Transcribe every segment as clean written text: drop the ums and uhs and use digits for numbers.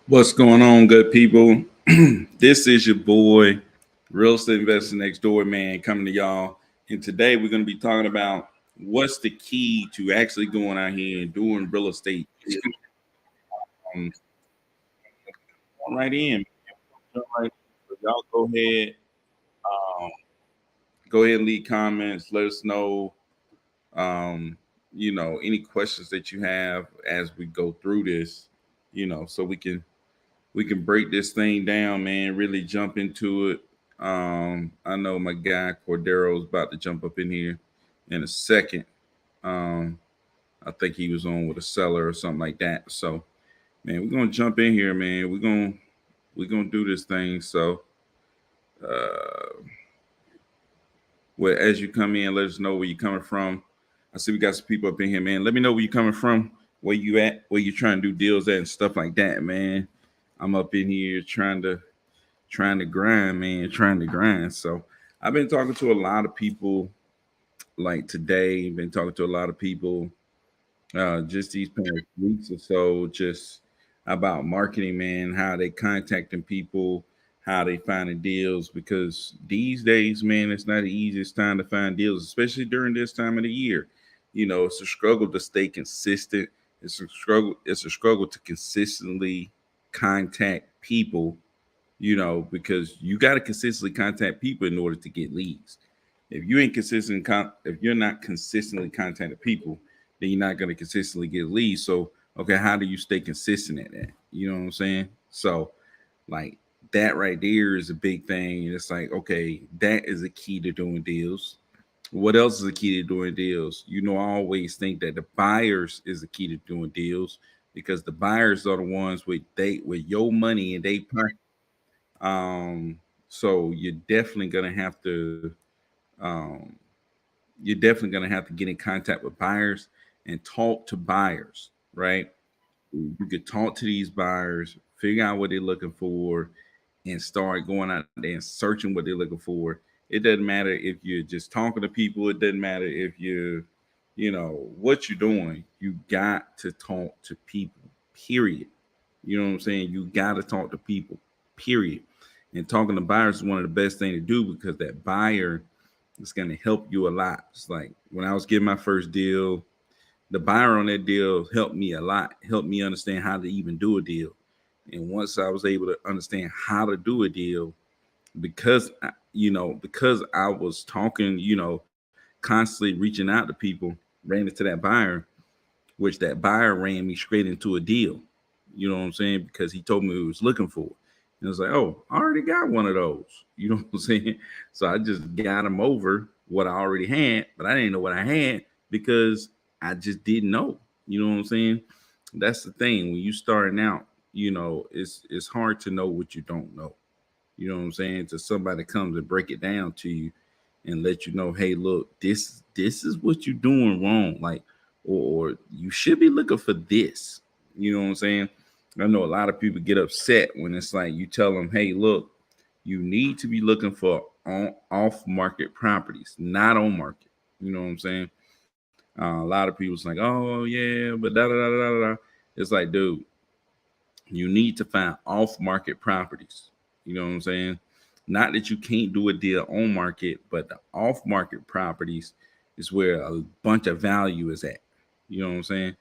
What's going on, good people? This is your boy, Real Estate Investor Next Door, man, coming to y'all. And today we're going to be talking about what's the key to actually going out here and doing real estate. Um, right in, jump right in. So y'all um, go ahead and leave comments. Let us know, um, any questions that you have as we go through this. So we can break this thing down, man. Really jump into it. I know my guy Cordero is about to jump up in here in a second. Um, I think he was on with a seller or something like that. So, man, we're gonna jump in here, man. We're gonna do this thing. So, uh, well, as you come in, let us know where you're coming from. I see we got some people up in here, man. Let me know where you're coming from, where you at, where you trying to do deals at, and stuff like that, man. I'm up in here trying to grind, man, trying to grind. So I've been talking to a lot of people like today, been talking to a lot of people just these past weeks or so, just about marketing, man, how they contacting people, how they finding deals, because these days, man, it's not the easiest time to find deals, especially during this time of the year. It's a struggle to stay consistent. It's a struggle to consistently contact people, because you got to consistently contact people in order to get leads. If you're not consistently contacting people, then you're not going to consistently get leads. So, okay, how do you stay consistent at that? You know what I'm saying? So, like that right there is a big thing. And it's like, okay, that is a key to doing deals. What else is the key to doing deals? I always think that the buyers is the key to doing deals because the buyers are the ones with your money and they so um, you're definitely gonna have to get in contact with buyers and talk to buyers, right? You could talk to these buyers, figure out what they're looking for, and start going out there and searching what they're looking for. It doesn't matter if you're just talking to people. It doesn't matter if what you're doing. You got to talk to people. Period. You know what I'm saying? You got to talk to people. Period. And talking to buyers is one of the best things to do because that buyer is going to help you a lot. It's like when I was getting my first deal, the buyer on that deal helped me a lot, helped me understand how to even do a deal. And once I was able to understand how to do a deal, because I was talking, constantly reaching out to people, ran into that buyer, which that buyer ran me straight into a deal. You know what I'm saying? Because he told me what he was looking for. And I was like, oh, I already got one of those. You know what I'm saying? So I just got him over what I already had, but I didn't know what I had because I just didn't know. You know what I'm saying? That's the thing. When you starting out, it's hard to know what you don't know. You know what I'm saying? To somebody comes and break it down to you and let you know, hey, look, this is what you're doing wrong. Like, or you should be looking for this. You know what I'm saying? I know a lot of people get upset when it's like you tell them, hey, look, you need to be looking for off market properties, not on market. You know what I'm saying? A lot of people's like, oh yeah, but da da da da da. It's like, dude, you need to find off market properties. You know what I'm saying? Not that you can't do a deal on market, but the off market properties is where a bunch of value is at. You know what I'm saying?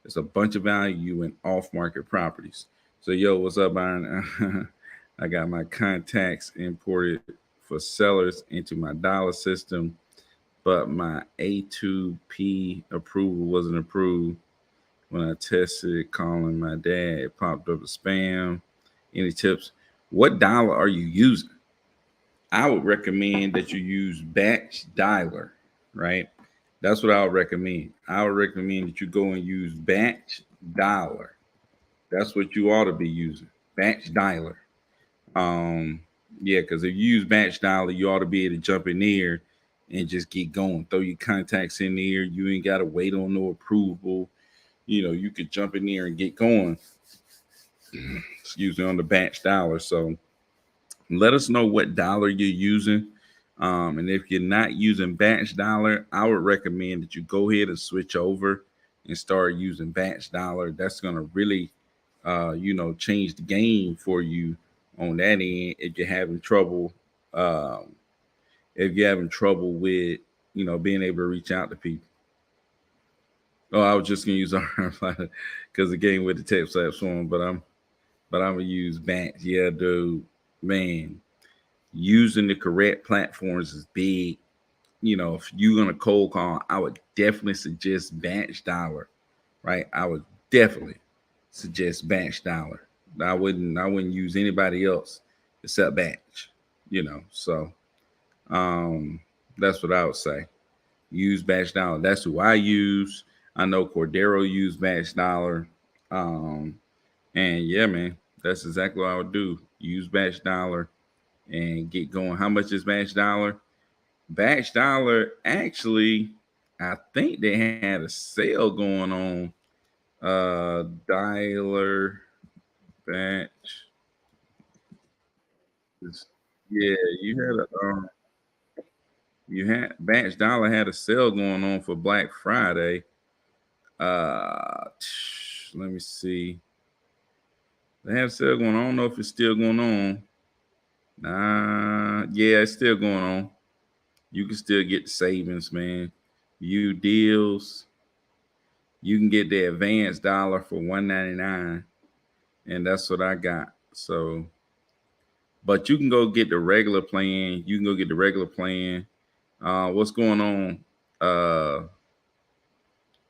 There's a bunch of value in off market properties. So, yo, what's up, Byron? I got my contacts imported for sellers into my dollar system, but my A2P approval wasn't approved. When I tested calling my dad, it popped up as spam. Any tips? What dollar are you using? I would recommend that you use batch dialer, right? That's what I would recommend. I would recommend that you go and use batch dialer. That's what you ought to be using. Batch dialer. Um, yeah, because if you use batch dialer, you ought to be able to jump in there and just get going. Throw your contacts in there. You ain't gotta wait on no approval. You could jump in there and get going. Excuse me, on the batch dollar. So let us know what dollar you're using. And if you're not using batch dollar, I would recommend that you go ahead and switch over and start using batch dollar. That's going to really change the game for you on that end if you're having trouble. Um, if you're having trouble with, being able to reach out to people. Oh, I was just gonna use our because the game with the text platform, but I'm gonna use Bant. Yeah, dude, man, using the correct platforms is big. If you're gonna cold call, I would definitely suggest Batch Dollar, right? I would definitely suggest Batch Dollar. I wouldn't use anybody else except Batch. So um, that's what I would say. Use Batch Dollar. That's who I use. I know Cordero used Batch Dollar. Um, and yeah, man, that's exactly what I would do. Use Batch Dollar and get going. How much is Batch Dollar? Batch Dollar actually, I think they had a sale going on. Dialer Batch. Yeah, you had Batch Dollar had a sale going on for Black Friday. Let me see. They have a sale going on. I don't know if it's still going on. Yeah, it's still going on. You can still get the savings, man. You deals. You can get the advanced dollar for 199, and that's what I got. So, but you can go get the regular plan. You can go get the regular plan. What's going on?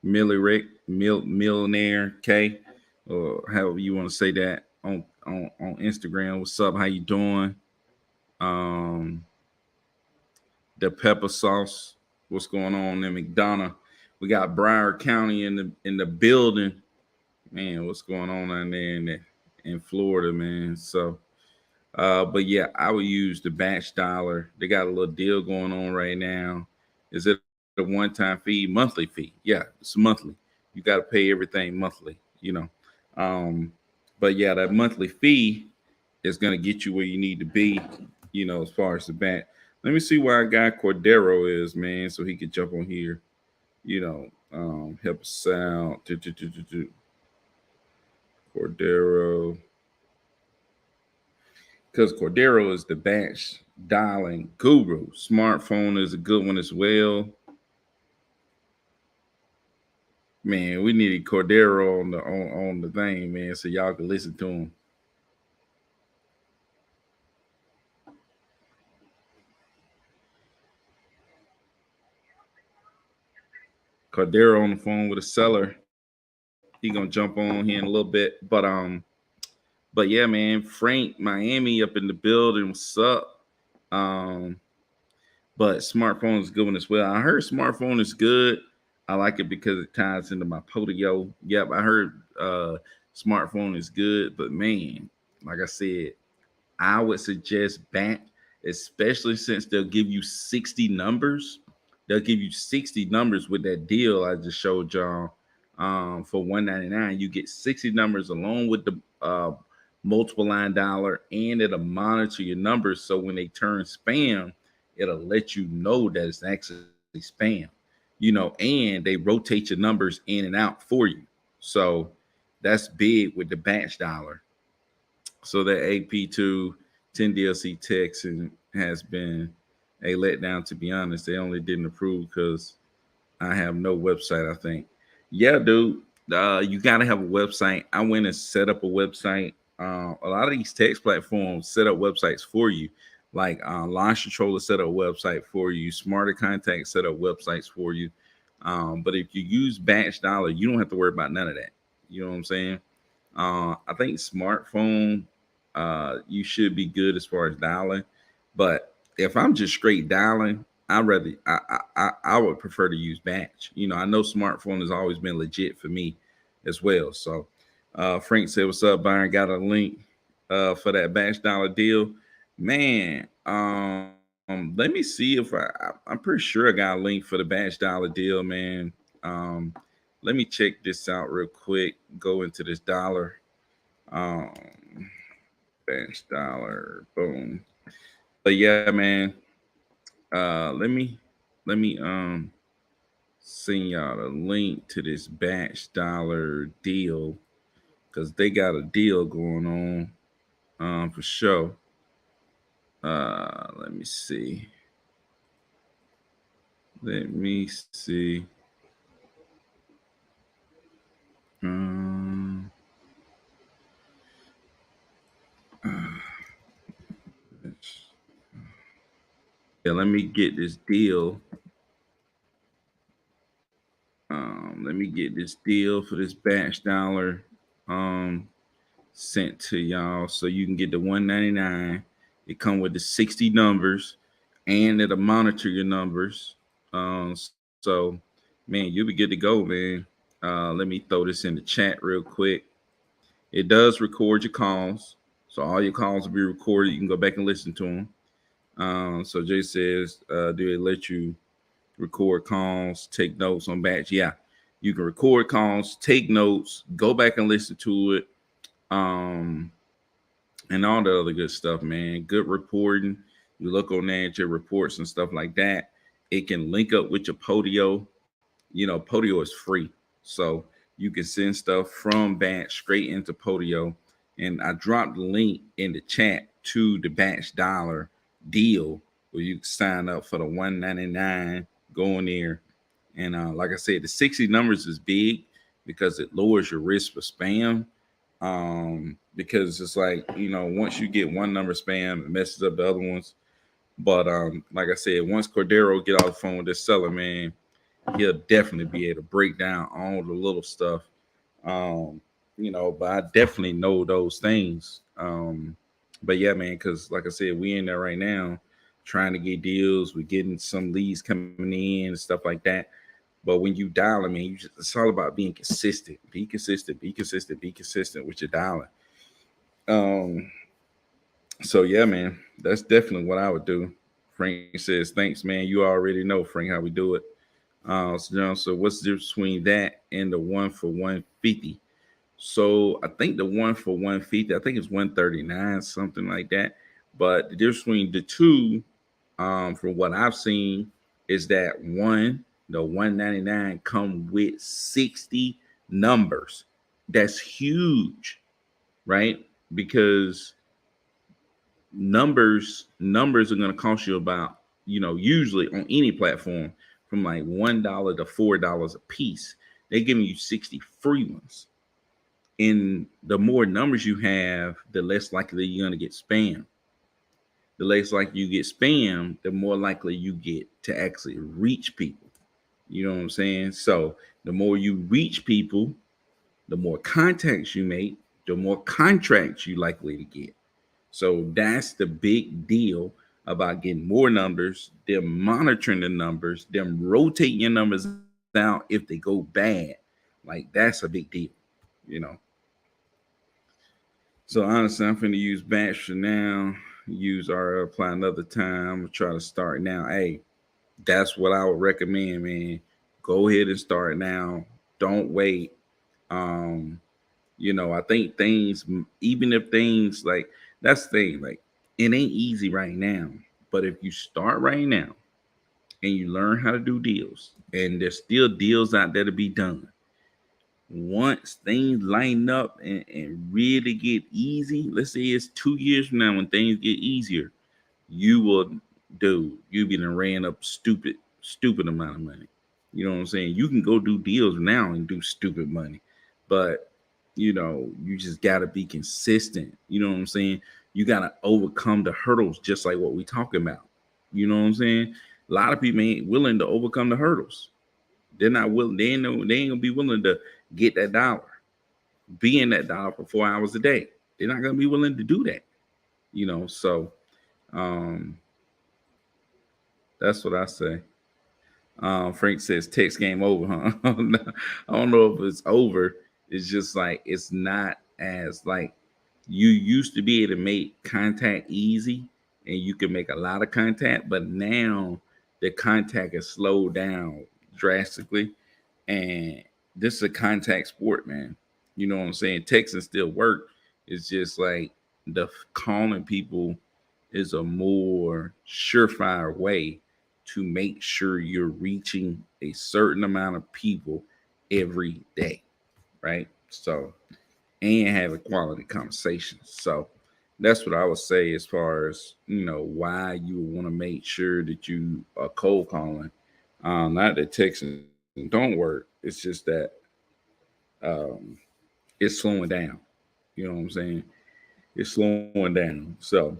Millionaire K, or however you want to say that on Instagram. What's up? How you doing? Um, the pepper sauce. What's going on in McDonough? We got Broward County in the building. Man, what's going on down there in Florida, man? So, but yeah, I would use the Batch Dollar. They got a little deal going on right now. Is it a one-time fee, monthly fee? Yeah, it's monthly. You got to pay everything monthly. Um, but yeah, that monthly fee is going to get you where you need to be, as far as the bat. Let me see where our guy Cordero is, man, so he could jump on here, help us out. Cordero, because Cordero is the batch dialing guru. Smartphone is a good one as well. Man, we needed Cordero on the thing, man, so y'all can listen to him. Cordero on the phone with a seller. He gonna jump on here in a little bit, but yeah, man, Frank Miami up in the building. What's up? Um, but smartphone is good one as well. I heard smartphone is good. I like it because it ties into my Podio. Yep, I heard smartphone is good, but man, like I said, I would suggest Bank, especially since they'll give you 60 numbers. They'll give you 60 numbers with that deal I just showed y'all. For 199, you get 60 numbers along with the multiple line dollar, and it'll monitor your numbers. So when they turn spam, it'll let you know that it's actually spam. And they rotate your numbers in and out for you. So that's big with the batch dollar. So that AP2 10 DLC Texan has been a letdown, to be honest. They only didn't approve because I have no website, I think. Yeah, dude. You gotta have a website. I went and set up a website. A lot of these text platforms set up websites for you. Like Launch Controller set up a website for you. Smarter Contact set up websites for you. But if you use Batch Dollar, you don't have to worry about none of that. You know what I'm saying? I think smartphone, you should be good as far as dialing. But if I'm just straight dialing, I would prefer to use batch. I know smartphone has always been legit for me as well. So Frank said, "What's up, Byron? Got a link for that batch dollar deal, man." Let me see if I'm pretty sure I got a link for the batch dollar deal, man. Um, let me check this out real quick. Go into this dollar. Um, Batch dollar, boom. But yeah, man. Let me send y'all a link to this batch dollar deal. because they got a deal going on for sure. Let me see. Let me see. Um, yeah, let me get this deal. Let me get this deal for this batch dollar um sent to y'all so you can get the 199. It come with the 60 numbers and it'll monitor your numbers. So man, you'll be good to go, man. Let me throw this in the chat real quick. It does record your calls. So all your calls will be recorded. You can go back and listen to them. So Jay says, do they let you record calls, take notes on batch? Yeah, you can record calls, take notes, go back and listen to it, and all the other good stuff, man. Good reporting. You look on there at your reports and stuff like that. It can link up with your Podio. You know, Podio is free. So you can send stuff from batch straight into Podio. And I dropped the link in the chat to the batch dollar deal where you can sign up for the 199, go in there. And like I said, the 60 numbers is big because it lowers your risk for spam. Because it's like, you know, once you get one number spam, it messes up the other ones. But like I said, once Cordero get off the phone with this seller, man, he'll definitely be able to break down all the little stuff. Um, you know, but I definitely know those things. But yeah, man, because like I said, we in there right now trying to get deals. We're getting some leads coming in and stuff like that. But when you dial, I mean, it's all about being consistent. Be consistent. Be consistent. Be consistent with your dialing. Um, so yeah, man, that's definitely what I would do. Frank says, "Thanks, man. You already know, Frank, how we do it." So what's the difference between that and the 1 for 150? So I think the 1 for 150, I think it's 139, something like that. But the difference between the two, from what I've seen, is that the 199 come with 60 numbers. That's huge, right? Because numbers are going to cost you about, you know, usually on any platform from like $1 to $4 a piece. They're giving you 60 free ones. And the more numbers you have, the less likely you're going to get spam. The less likely you get spam, the more likely you get to actually reach people. You know what I'm saying? So the more you reach people, the more contacts you make, the more contracts you likely to get. So that's the big deal about getting more numbers, them monitoring the numbers, them rotating your numbers out if they go bad. Like that's a big deal, you know. So honestly, I'm finna use batch for now. Use our apply another time. We'll try to start now. Hey, that's what I would recommend, man. Go ahead and start now. Don't wait. Um, you know, I think things, even if things like that's the thing, like it ain't easy right now. But if you start right now and you learn how to do deals, and there's still deals out there to be done, once things line up and really get easy, let's say it's 2 years from now when things get easier, you will you be done ran up stupid amount of money. You know what I'm saying? You can go do deals now and do stupid money, but you know, you just gotta be consistent. You know what I'm saying? You gotta overcome the hurdles, just like what we talking about. You know what I'm saying? A lot of people ain't willing to overcome the hurdles. They're not willing. They ain't gonna be willing to get that dollar, be in that dollar for 4 hours a day. They're not gonna be willing to do that. You know, so um, that's what I say. Frank says text game over, huh? I don't know if it's over. It's just like it's not as like you used to be able to make contact easy and you can make a lot of contact, but now the contact is slowed down drastically. And this is a contact sport, man. You know what I'm saying? Texting still work. It's just like the calling people is a more surefire way to make sure you're reaching a certain amount of people every day, right? So, and having quality conversations. So that's what I would say as far as why you would want to make sure that you are cold calling. Not that texting don't work. It's just that um, it's slowing down. You know what I'm saying? It's slowing down. So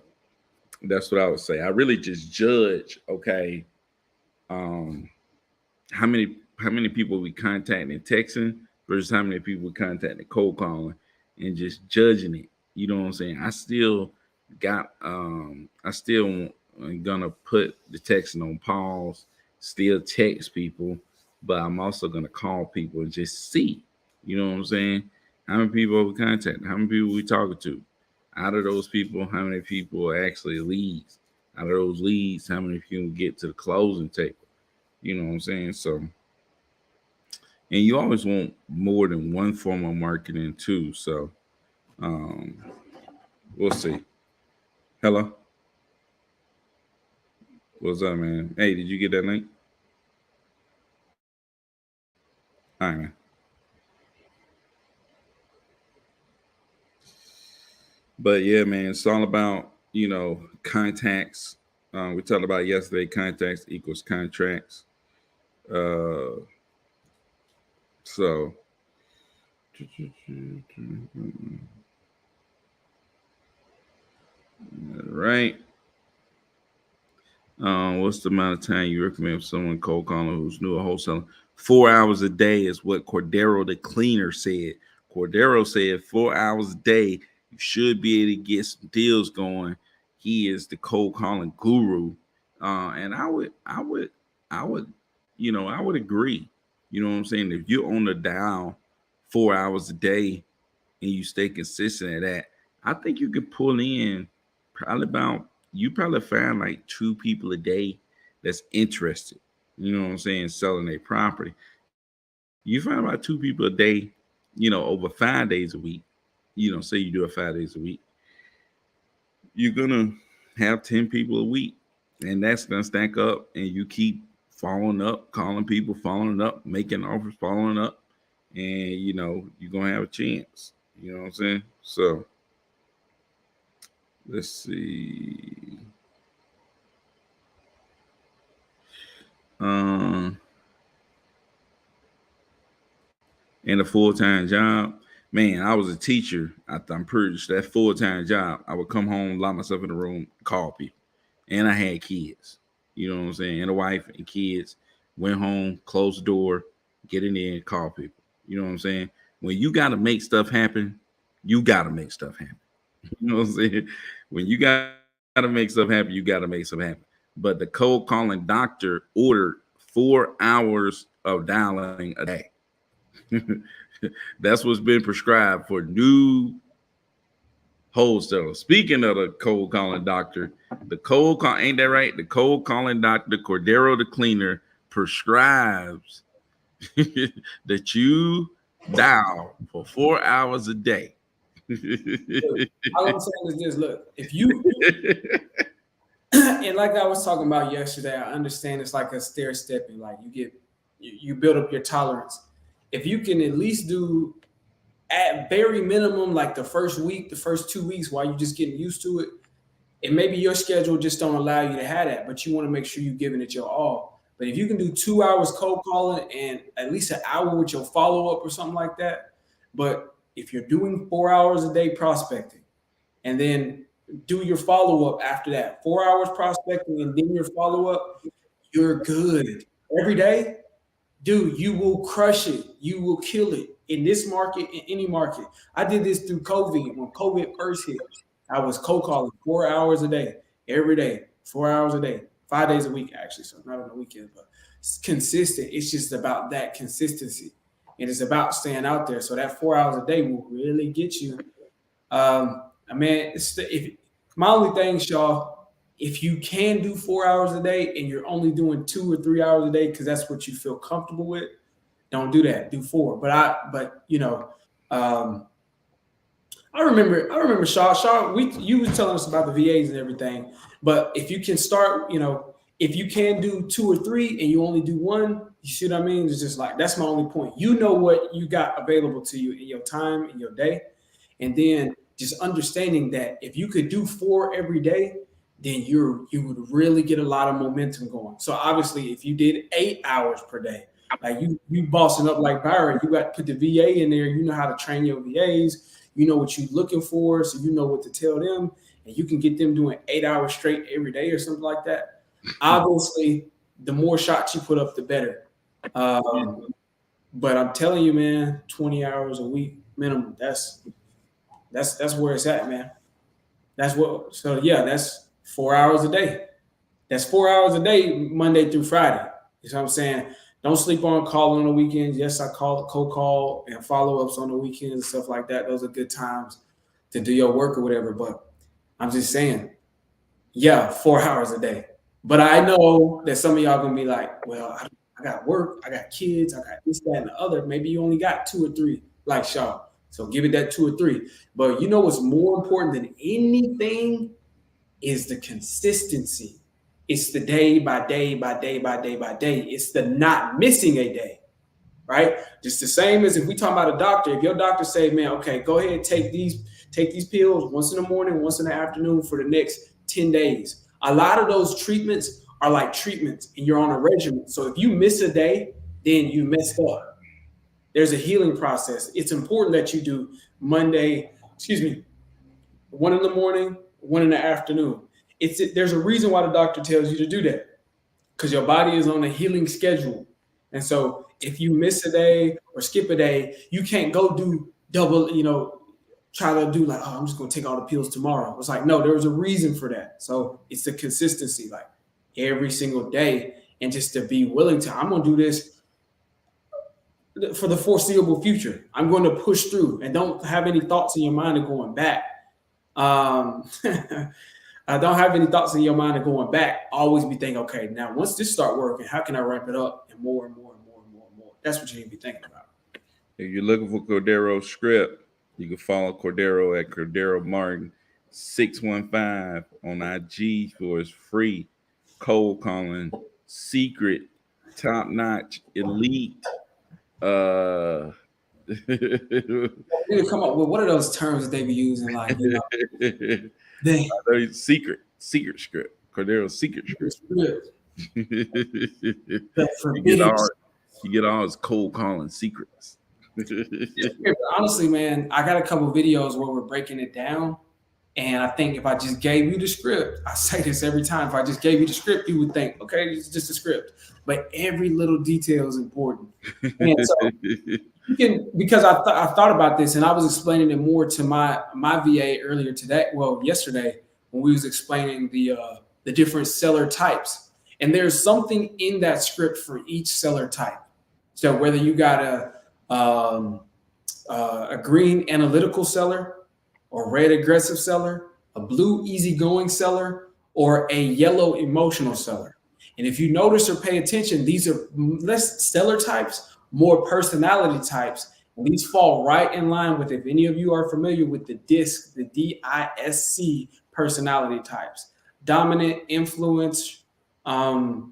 that's what I would say. I really just judge. Okay, um, how many people we contact and texting versus how many people we contact and cold calling, and just judging it. You know what I'm saying? I still am gonna put the texting on pause, still text people, but I'm also gonna call people and just see. You know what I'm saying? How many people we contact? How many people we talking to? Out of those people, how many people are actually leads? Out of those leads, how many people get to the closing table? You know what I'm saying? So, and you always want more than one form of marketing too. So, um, we'll see. Hello, what's up, man? Hey, did you get that link? All right, man. But yeah, man, it's all about contacts. We talked about yesterday. Contacts equals contracts. Uh, so, right. What's the amount of time you recommend for someone cold calling who's new or wholesaler? 4 hours a day is what Cordero the cleaner said. Cordero said 4 hours a day. You should be able to get some deals going. He is the cold calling guru. And I would, I would agree. You know what I'm saying? If you're on the dial 4 hours a day and you stay consistent at that, I think you could pull in probably about you probably find like two people a day that's interested. You know what I'm saying? Selling a property. You find about two people a day, over 5 days a week. Say you do it 5 days a week, you're gonna have 10 people a week, and that's gonna stack up. And you keep following up, calling people, following up, making offers, following up, and you're gonna have a chance. You know what I'm saying? So let's see. Um, and a full time job, man, I was a teacher. I'm pretty sure that full time job, I would come home, lock myself in the room, call people, and I had kids. You know what I'm saying? And a wife and kids. Went home, closed the door, get in there, and call people. You know what I'm saying? When you got to make stuff happen, you got to make stuff happen. You know what I'm saying? When you got to make stuff happen, you got to make stuff happen. But the cold calling doctor ordered 4 hours of dialing a day. That's what's been prescribed for new wholesalers. Speaking of the cold calling doctor, the cold call ain't that right? The cold calling doctor, Cordero the cleaner, prescribes that you dial for 4 hours a day. Look, all I'm saying is this: look, if you and like I was talking about yesterday, I understand it's like a stair stepping. Like you build up your tolerance. If you can at least do at very minimum, like the first week, the first 2 weeks, while you're just getting used to it, and maybe your schedule just don't allow you to have that, but you want to make sure you're giving it your all. But if you can do 2 hours cold calling and at least an hour with your follow up or something like that, but if you're doing 4 hours a day prospecting and then do your follow up after that, 4 hours prospecting and then your follow up, you're good every day. Dude, you will crush it. You will kill it in this market, in any market. I did this through COVID. When COVID first hit, I was cold calling 4 hours a day, every day, 4 hours a day, 5 days a week, actually. So not on the weekend, but it's consistent. It's just about that consistency. And it's about staying out there. So that 4 hours a day will really get you. I mean, if my only thing, Shaw, if you can do 4 hours a day and you're only doing 2 or 3 hours a day because that's what you feel comfortable with, don't do that. Do four. But um, I remember Shaw, you was telling us about the VAs and everything. But if you can start, if you can do two or three and you only do one, you see what I mean? It's just like that's my only point. You know what you got available to you in your time in your day. And then just understanding that if you could do 4 every day, then you would really get a lot of momentum going. So obviously, if you did 8 hours per day, like you bossing up like Byron, you got to put the VA in there. You know how to train your VAs. You know what you're looking for, so you know what to tell them, and you can get them doing 8 hours straight every day or something like that. Obviously, the more shots you put up, the better. But I'm telling you, man, 20 hours a week minimum. That's where it's at, man. That's what. So yeah, that's 4 hours a day. That's 4 hours a day, Monday through Friday. You know what I'm saying? Don't sleep on call on the weekends. Yes, I call cold call and follow ups on the weekends and stuff like that. Those are good times to do your work or whatever. But I'm just saying, yeah, 4 hours a day. But I know that some of y'all gonna be like, well, I got work, I got kids, I got this, that, and the other. Maybe you only got 2 or 3, like Shaw. So give it that 2 or 3. But you know what's more important than anything is the consistency. It's the day by day by day by day by day. It's the not missing a day, right? Just the same as if we talk about a doctor. If your doctor say, man, okay, go ahead and take these pills once in the morning, once in the afternoon for the next 10 days. A lot of those treatments are like treatments and you're on a regimen. So if you miss a day, then you messed up. There's a healing process. It's important that you do Monday, 1 in the morning, 1 in the afternoon. There's a reason why the doctor tells you to do that, because your body is on a healing schedule. And so if you miss a day or skip a day, you can't go do double, try to do like, oh, I'm just going to take all the pills tomorrow. It's like, no, there's a reason for that. So it's the consistency, like every single day, and just to be willing to, I'm going to do this for the foreseeable future. I'm going to push through and don't have any thoughts in your mind of going back. I don't have any thoughts in your mind of going back. Always be thinking, okay, now once this start working, how can I ramp it up and more and more and more and more and more? That's what you need to be thinking about. If you're looking for Cordero's script, you can follow Cordero at Cordero Martin 615 on IG for his free cold calling, secret, top notch, elite. You come up with what are those terms that they be using, like secret script. Cordero's secret script. You get all his cold calling secrets. Honestly, man, I got a couple videos where we're breaking it down. And I think if I just gave you the script, I say this every time. If I just gave you the script, you would think, okay, it's just a script. But every little detail is important. And so you can, because I thought about this and I was explaining it more to my VA earlier today. Well, yesterday when we was explaining the different seller types. And there's something in that script for each seller type. So whether you got a green analytical seller, or red aggressive seller, a blue easygoing seller, or a yellow emotional seller. And if you notice or pay attention, these are less seller types, more personality types. And these fall right in line with, if any of you are familiar with the DISC, the DISC personality types. Dominant, influence, I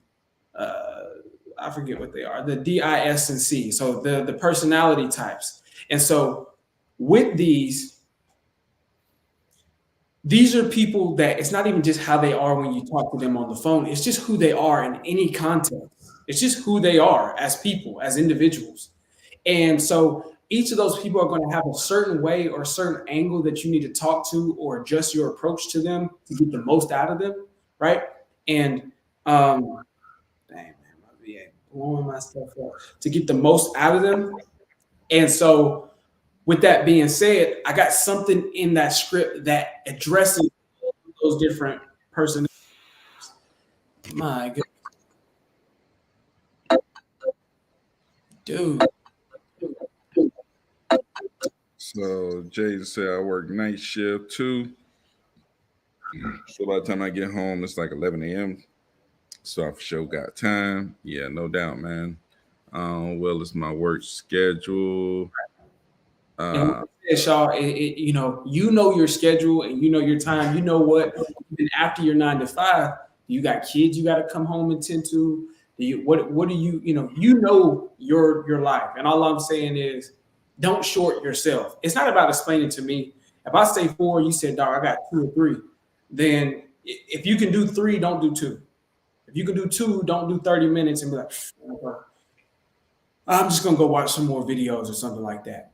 forget what they are, the DIS and C. So the personality types. And so with these are people that it's not even just how they are when you talk to them on the phone. It's just who they are in any context. It's just who they are as people, as individuals. And so each of those people are going to have a certain way or a certain angle that you need to talk to or adjust your approach to them to get the most out of them, right? And dang, man, my VA blowing my stuff up to get the most out of them. And so with that being said, I got something in that script that addresses those different personalities. My God. Dude. So Jaden said I work night shift too. So by the time I get home, it's like 11 a.m. So I for sure got time. Yeah, no doubt, man. Well, it's my work schedule. Shaw, you know your schedule and you know your time. You know what? Even after your 9 to 5, you got kids you got to come home and tend to. What do you know your life? And all I'm saying is, don't short yourself. It's not about explaining to me If I say 4, you said, dog, I got 2 or 3. Then if you can do 3, don't do 2. If you can do 2, don't do 30 minutes and be like, I'm just gonna go watch some more videos or something like that.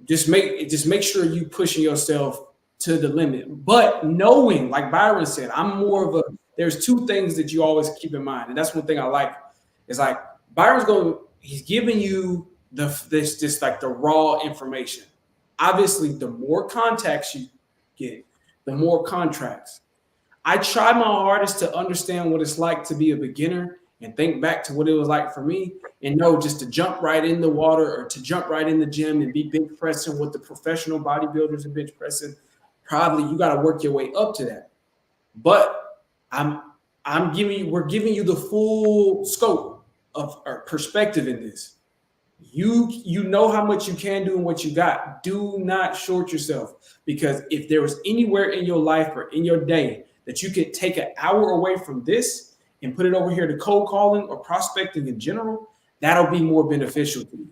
Just make sure you pushing yourself to the limit. But knowing, like Byron said, I'm more of a. There's 2 things that you always keep in mind, and that's one thing I like. Is like he's giving you this like the raw information. Obviously, the more contacts you get, the more contracts. I try my hardest to understand what it's like to be a beginner and think back to what it was like for me and know just to jump right in the water or to jump right in the gym and be bench pressing what the professional bodybuilders are bench pressing. Probably you got to work your way up to that. But we're giving you the full scope of our perspective in this. You know how much you can do and what you got. Do not short yourself, because if there was anywhere in your life or in your day that you could take an hour away from this and put it over here to cold calling or prospecting in general, that'll be more beneficial to you.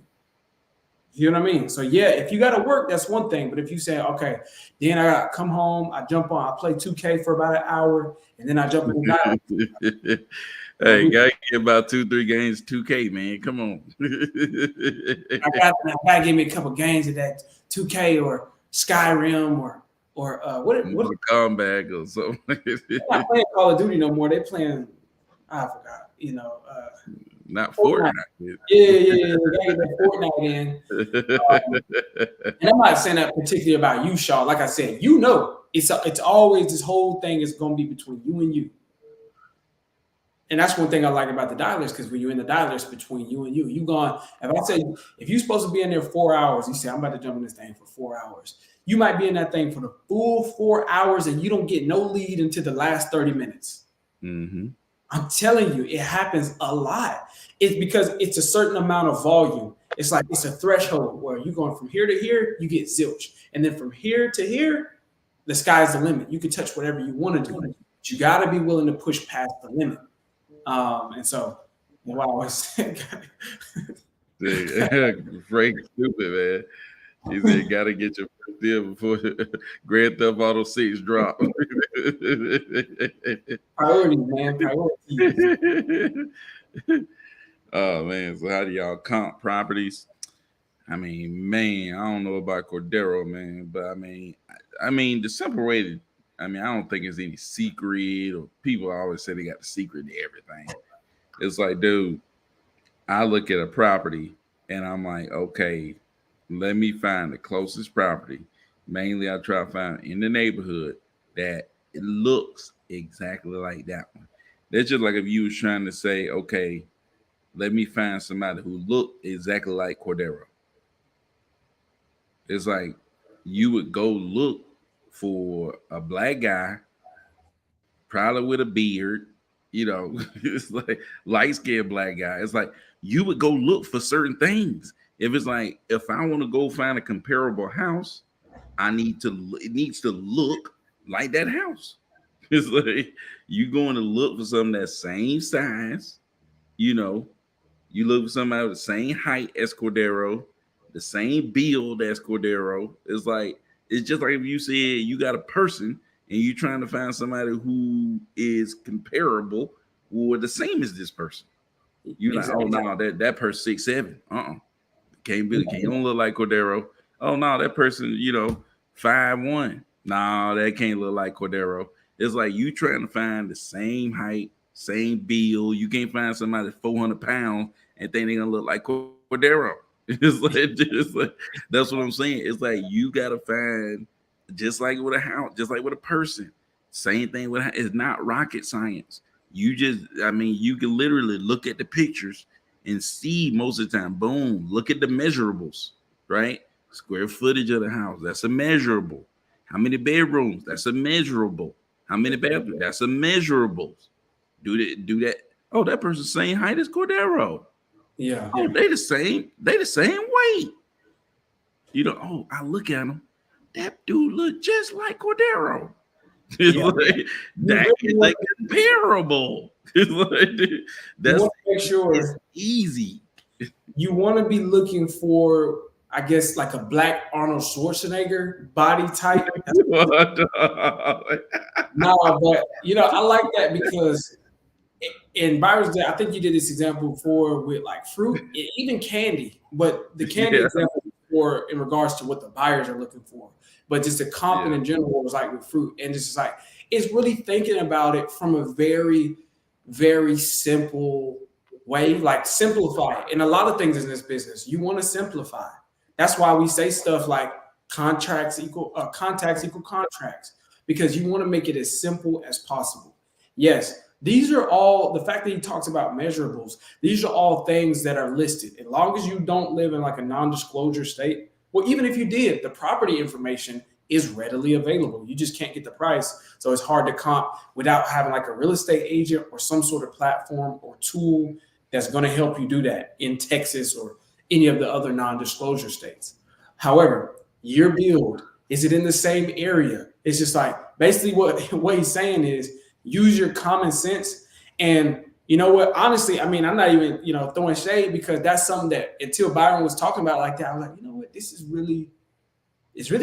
You know what I mean? So yeah, if you got to work, that's one thing. But if you say, okay, then I got to come home, I jump on, I play 2K for about an hour, and then I jump in the Hey, gotta get about 2-3 games 2K, man. Come on. I gotta give me a couple games of that 2K or Skyrim or what comeback or something. They're not playing Call of Duty no more. They're playing, I forgot, not Fortnite. Yeah. They get that Fortnite in. And I'm not saying that particularly about you, Shaw. Like I said, it's always this whole thing is going to be between you and you. And that's one thing I like about the dialers, because when you're in the dialers, between you and you, if you're supposed to be in there 4 hours, you say, I'm about to jump in this thing for 4 hours. You might be in that thing for the full 4 hours and you don't get no lead until the last 30 minutes. Mm-hmm. I'm telling you, it happens a lot. It's because it's a certain amount of volume. It's like it's a threshold where you're going from here to here, you get zilch. And then from here to here, the sky's the limit. You can touch whatever you want to do. But you got to be willing to push past the limit. And so, what I always say, Frank, stupid, man. He said, "Got to get your first deal before Grand Theft Auto 6 drop." Priorities, man. Priorities. Oh man, so how do y'all comp properties? I mean, man, I don't know about Cordero, man, but I mean, the simple way to, I don't think it's any secret, or people always say they got the secret to everything. It's like, dude, I look at a property and I'm like, okay, let me find the closest property. Mainly, I try to find in the neighborhood that it looks exactly like that one. That's just like if you was trying to say, okay, let me find somebody who looked exactly like Cordero. It's like you would go look for a black guy, probably with a beard, it's like light-skinned black guy. It's like you would go look for certain things. If it's like, if I want to go find a comparable house, it needs to look like that house. It's like you going to look for something that same size, you look for somebody with the same height as Cordero, the same build as Cordero. It's just like if you said you got a person and you're trying to find somebody who is comparable or the same as this person. You're exactly. Like, oh no, that person 6'7". Can't don't look like Cordero. Oh no, that person, 5'1". No, that can't look like Cordero. It's like you trying to find the same height, same build. You can't find somebody 400 pounds and think they're gonna look like Cordero. It's like that's what I'm saying. It's like you gotta find, just like with a house, just like with a person. Same thing with it's not rocket science. You can literally look at the pictures and see most of the time. Boom, look at the measurables, right? Square footage of the house, that's a measurable. How many bedrooms? That's a measurable. How many bathrooms? That's a measurable. Do that. Oh, that person's same height as Cordero. Yeah. Oh, they the same weight. Oh, I look at them. That dude look just like Cordero. That is like comparable. That's make sure it's easy. You want to be looking for, I guess like a black Arnold Schwarzenegger body type. No, but I like that because in Byron's Day, I think you did this example before with like fruit, even candy. But the candy Yeah. example for in regards to what the buyers are looking for, but just the comp Yeah. in general was like with fruit, and just like it's really thinking about it from a very, very simple way, like simplify it. And a lot of things in this business, you want to simplify. That's why we say stuff like contacts equal contracts, because you want to make it as simple as possible. Yes, these are all the fact that he talks about measurables. These are all things that are listed. As long as you don't live in like a non-disclosure state, well, even if you did, the property information is readily available. You just can't get the price. So it's hard to comp without having like a real estate agent or some sort of platform or tool that's going to help you do that in Texas or any of the other non-disclosure states. However, your build, is it in the same area? It's just like basically what he's saying is use your common sense. And you know what? Honestly, I mean, I'm not even, throwing shade, because that's something that until Byron was talking about like that, I was like, you know what? It's really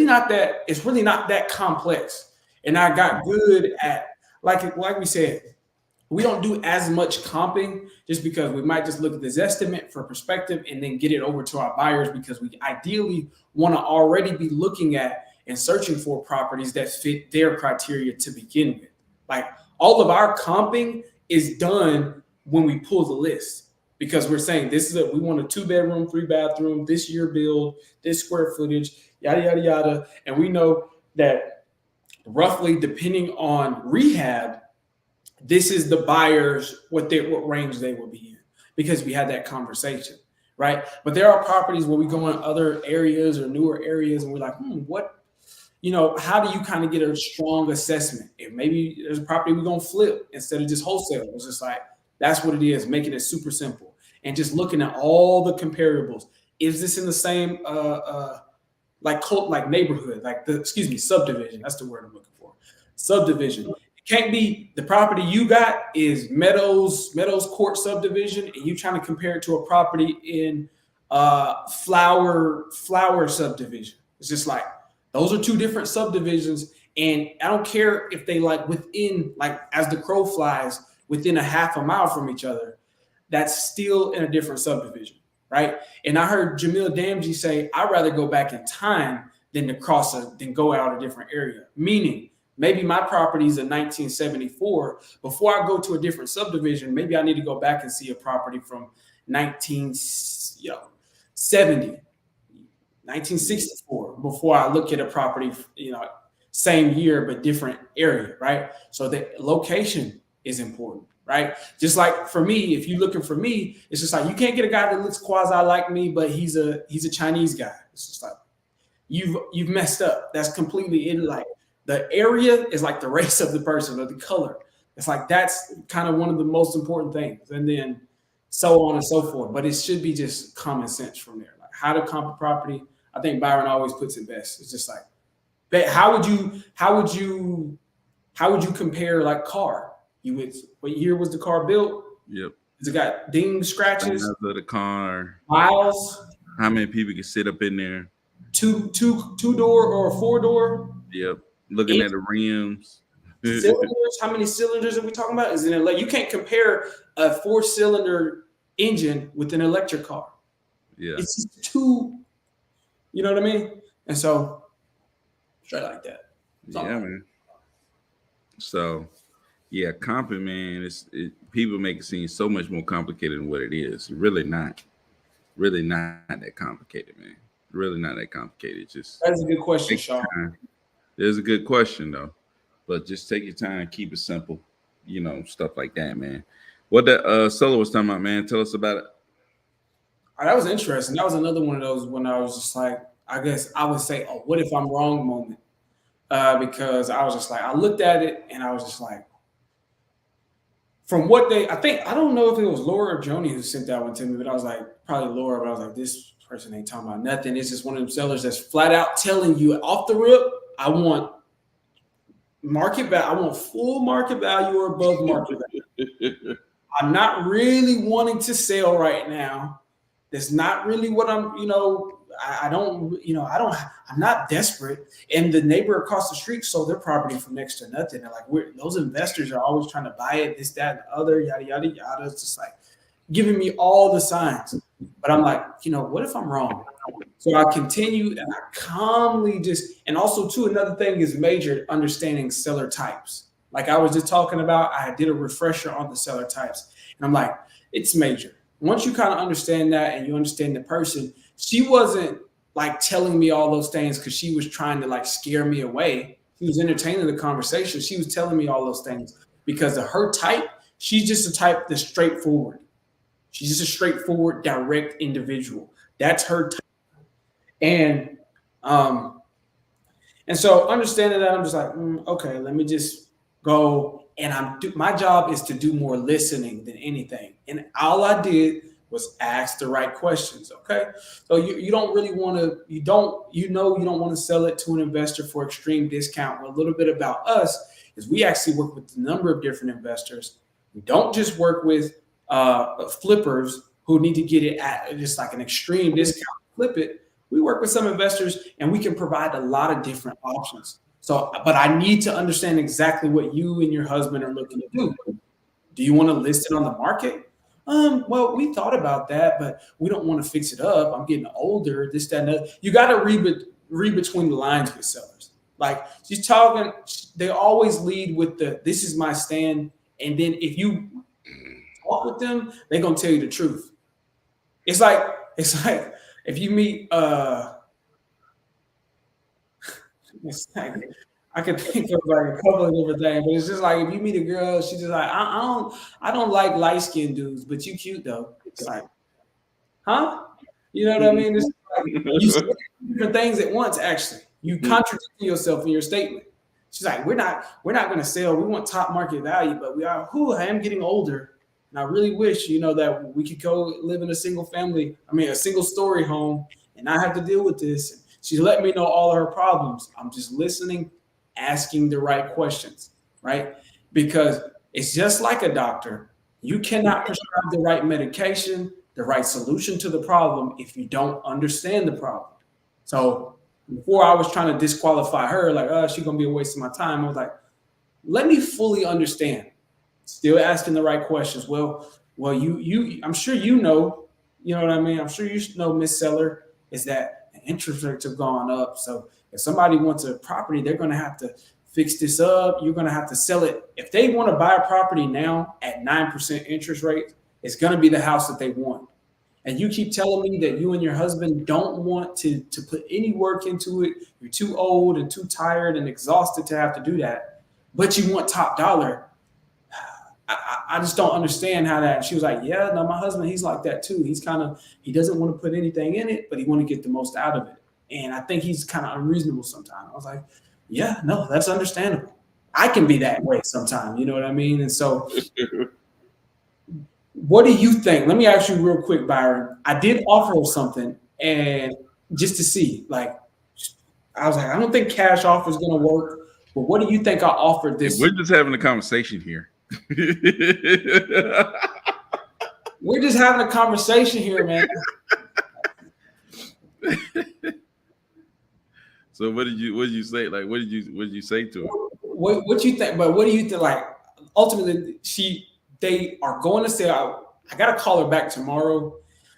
not that complex. And I got good at, like we said, we don't do as much comping just because we might just look at this estimate for perspective and then get it over to our buyers, because we ideally want to already be looking at and searching for properties that fit their criteria to begin with. Like all of our comping is done when we pull the list, because we're saying we want a 2-bedroom, 3-bathroom, this year build, this square footage, yada, yada, yada. And we know that roughly, depending on rehab, this is the buyers, what range they will be in, because we had that conversation, right? But there are properties where we go in other areas or newer areas and we're like, how do you kind of get a strong assessment? If maybe there's a property we're going to flip instead of just wholesale. It's just like, that's what it is, making it super simple. And just looking at all the comparables. Is this in the same, like neighborhood, subdivision? That's the word I'm looking for. Subdivision. It can't be the property you got is Meadows Court subdivision, and you trying to compare it to a property in Flower subdivision. It's just like, those are two different subdivisions, and I don't care if they like within, like as the crow flies, within a half a mile from each other. That's still in a different subdivision, right? And I heard Jamil Damji say, I'd rather go back in time than than go out a different area. Meaning, maybe my property is in 1974. Before I go to a different subdivision, maybe I need to go back and see a property from 1970. 1964 before I look at a property, same year but different area, right? So the location is important, right? Just like for me, if you're looking for me, it's just like you can't get a guy that looks quasi like me, but he's a Chinese guy. It's just like you've messed up. That's completely in, like the area is like the race of the person or the color. It's like that's kind of one of the most important things, and then so on and so forth. But it should be just common sense from there, like how to comp a property. I think Byron always puts it best. It's just like, how would you compare like car? What year was the car built? Yep. Has it got ding scratches? Of the car. Miles. How many people can sit up in there? Two door or a 4-door? Yep. Looking at the rims. Cylinders. How many cylinders are we talking about? Is it like you can't compare a 4-cylinder engine with an electric car? Yeah. It's just too. You know what I mean? And so, straight like that. Man. So, yeah, comping, man, people make it seem so much more complicated than what it is. Really not that complicated, man. Really not that complicated. That's a good question, Sean. There's a good question though, but just take your time, keep it simple, stuff like that, man. What the Solo was talking about, man? Tell us about it. That was interesting. That was another one of those when I was just like, I guess I would say, oh, what if I'm wrong moment? Because I was just like, I looked at it and I was just like, from what I don't know if it was Laura or Joni who sent that one to me, but I was like, probably Laura, but I was like, this person ain't talking about nothing. It's just one of them sellers that's flat out telling you off the rip, I want market value. I want full market value or above market value. I'm not really wanting to sell right now. That's not really what I'm, I don't, I'm not desperate. And the neighbor across the street sold their property for next to nothing. They're like, those investors are always trying to buy it, this, that, and the other, yada, yada, yada. It's just like giving me all the signs. But I'm like, what if I'm wrong? So I continue and I calmly and also too, another thing is major understanding seller types. Like I was just talking about, I did a refresher on the seller types. And I'm like, it's major. Once you kind of understand that and you understand the person, she wasn't like telling me all those things because she was trying to like scare me away. She was entertaining the conversation. She was telling me all those things because of her type. She's just a type that's straightforward. She's just a straightforward, direct individual. That's her type. And so understanding that, I'm just like, okay, let me just go. And my job is to do more listening than anything. And all I did was ask the right questions. Okay. So you don't really want to, you don't want to sell it to an investor for extreme discount. Well, a little bit about us is we actually work with a number of different investors. We don't just work with flippers who need to get it at just like an extreme discount, flip it. We work with some investors and we can provide a lot of different options. So, but I need to understand exactly what you and your husband are looking to do. Do you want to list it on the market? Well, we thought about that, but we don't want to fix it up. I'm getting older, this, that, and that. You got to read between the lines with sellers. Like she's talking, they always lead with this is my stand. And then if you talk with them, they're going to tell you the truth. It's like if you meet, it's like, I could think of like a couple of different things, but it's just like if you meet a girl, she's just like, I don't like light skinned dudes, but you cute though. It's like, huh? You know what I mean? It's like you say different things at once. Actually, you contradicting yourself in your statement. She's like, we're not going to sell. We want top market value, but we are. I am getting older, and I really wish that we could go live in a single story home, and not have to deal with this. She's letting me know all of her problems. I'm just listening, asking the right questions, right? Because it's just like a doctor. You cannot prescribe the right medication, the right solution to the problem if you don't understand the problem. So before I was trying to disqualify her, like, she's going to be a waste of my time. I was like, let me fully understand. Still asking the right questions. Well, I'm sure you know what I mean? I'm sure you know, Miss Seller, is that interest rates have gone up. So if somebody wants a property, they're going to have to fix this up. You're going to have to sell it. If they want to buy a property now at 9% interest rate, it's going to be the house that they want. And you keep telling me that you and your husband don't want to put any work into it. You're too old and too tired and exhausted to have to do that, but you want top dollar. I just don't understand how that. She was like, yeah, no, my husband, he's like that too. He doesn't want to put anything in it, but he want to get the most out of it. And I think he's kind of unreasonable sometimes. I was like, yeah, no, that's understandable. I can be that way sometimes. You know what I mean? And so what do you think? Let me ask you real quick, Byron. I did offer her something, and just to see, like, I was like, I don't think cash offer is going to work, but what do you think I offered this? We're just having a conversation here. We're just having a conversation here, man. So what did you say? Like, what did you say to her? What you think? But what do you think? Like, ultimately, they are going to sell. I got to call her back tomorrow.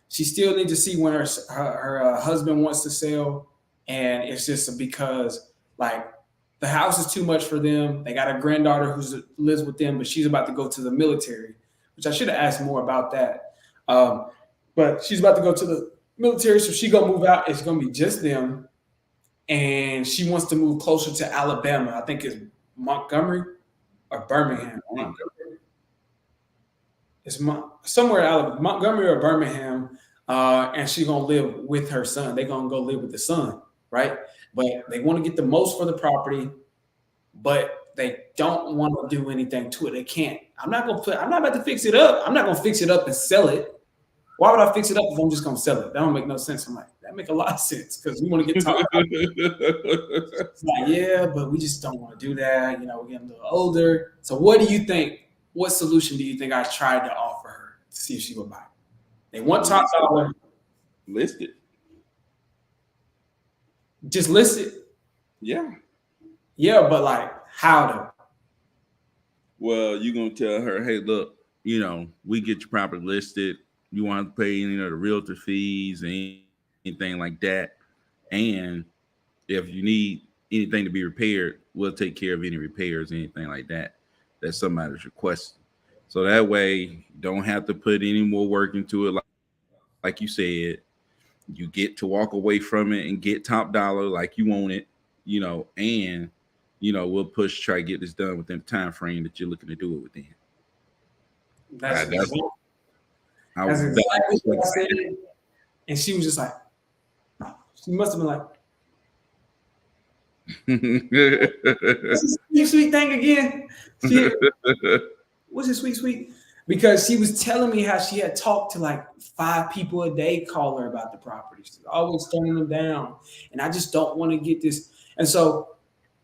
She still needs to see when her husband wants to sell, and it's just because like the house is too much for them. They got a granddaughter who lives with them, but she's about to go to the military, which I should have asked more about that. But she's about to go to the military, so she's gonna move out. It's gonna be just them, and she wants to move closer to Alabama. I think it's Montgomery or Birmingham. It's somewhere out of Montgomery or Birmingham, and she's gonna live with her son. They're gonna go live with the son, right? But they want to get the most for the property, but they don't want to do anything to it. They can't. I'm not about to fix it up. I'm not gonna fix it up and sell it. Why would I fix it up if I'm just gonna sell it? That don't make no sense. I'm like, that make a lot of sense because we want to get talked about. It's like, yeah, but we just don't want to do that. We're getting a little older. So what do you think? What solution do you think I tried to offer her to see if she would buy? They want top dollar. List it. Just list it. Yeah. Yeah, but like how though? Well, you're gonna tell her, hey, look, we get your property listed. You want to pay the realtor fees and anything like that. And if you need anything to be repaired, we'll take care of any repairs, anything like that somebody's requesting. So that way you don't have to put any more work into it, like you said. You get to walk away from it and get top dollar like you want it, and we'll push try to get this done within the time frame that you're looking to do it within. That's That's exactly, how that's exactly what I said. that. And she was just like, she must have been like, what's this sweet, sweet thing again? She, what's this sweet, sweet? Because she was telling me how she had talked to like 5 people a day, call her about the property. She's always turning them down. And I just don't want to get this. And so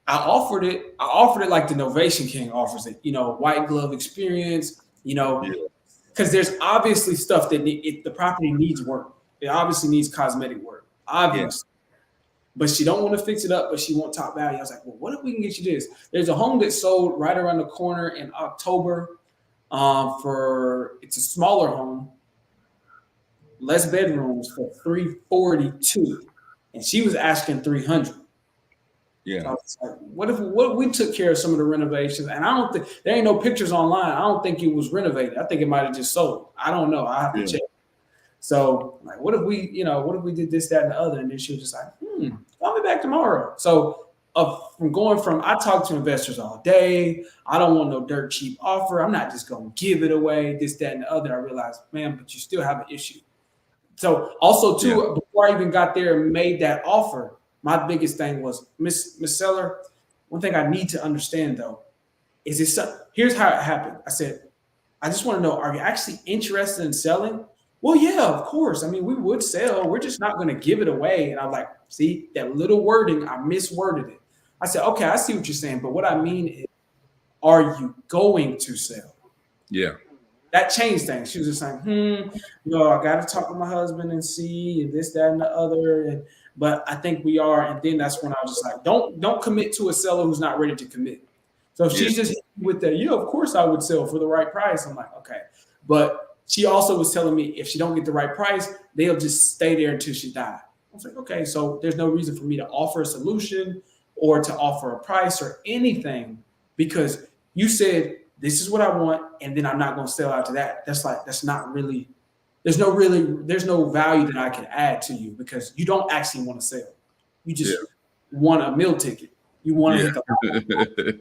I offered it. I offered it like the Novation King offers it, white glove experience, Yeah. because there's obviously stuff that the property needs work. It obviously needs cosmetic work, Yeah. obviously. But she don't want to fix it up, but she want top value. I was like, well, what if we can get you this? There's a home that sold right around the corner in October. It's a smaller home, less bedrooms for 342, and she was asking 300. Yeah. So I was like, what if we took care of some of the renovations? And I don't think there ain't no pictures online. I don't think it was renovated. I think it might have just sold. I don't know. I have to check. So like, what if we did this, that, and the other? And then she was just like, call me back tomorrow. So I talk to investors all day. I don't want no dirt cheap offer. I'm not just gonna give it away, this, that, and the other. I realized, man, but you still have an issue. So also too, before I even got there and made that offer, my biggest thing was, Miss Seller, one thing I need to understand though, is here's how it happened. I said, I just want to know, are you actually interested in selling? Well, yeah, of course. I mean, we would sell. We're just not going to give it away. And I'm like, see, that little wording, I misworded it. I said, okay, I see what you're saying. But what I mean is, are you going to sell? Yeah. That changed things. She was just like, I got to talk with my husband and see, and this, that, and the other. But I think we are. And then that's when I was just like, don't commit to a seller who's not ready to commit. So if she's just with that, of course I would sell for the right price. I'm like, okay. But she also was telling me if she don't get the right price, they'll just stay there until she dies. I was like, okay, so there's no reason for me to offer a solution or to offer a price or anything, because you said this is what I want, and then I'm not going to sell after that. That's not really. There's no value that I can add to you, because you don't actually want to sell. You just want a meal ticket. You want to hit the lottery.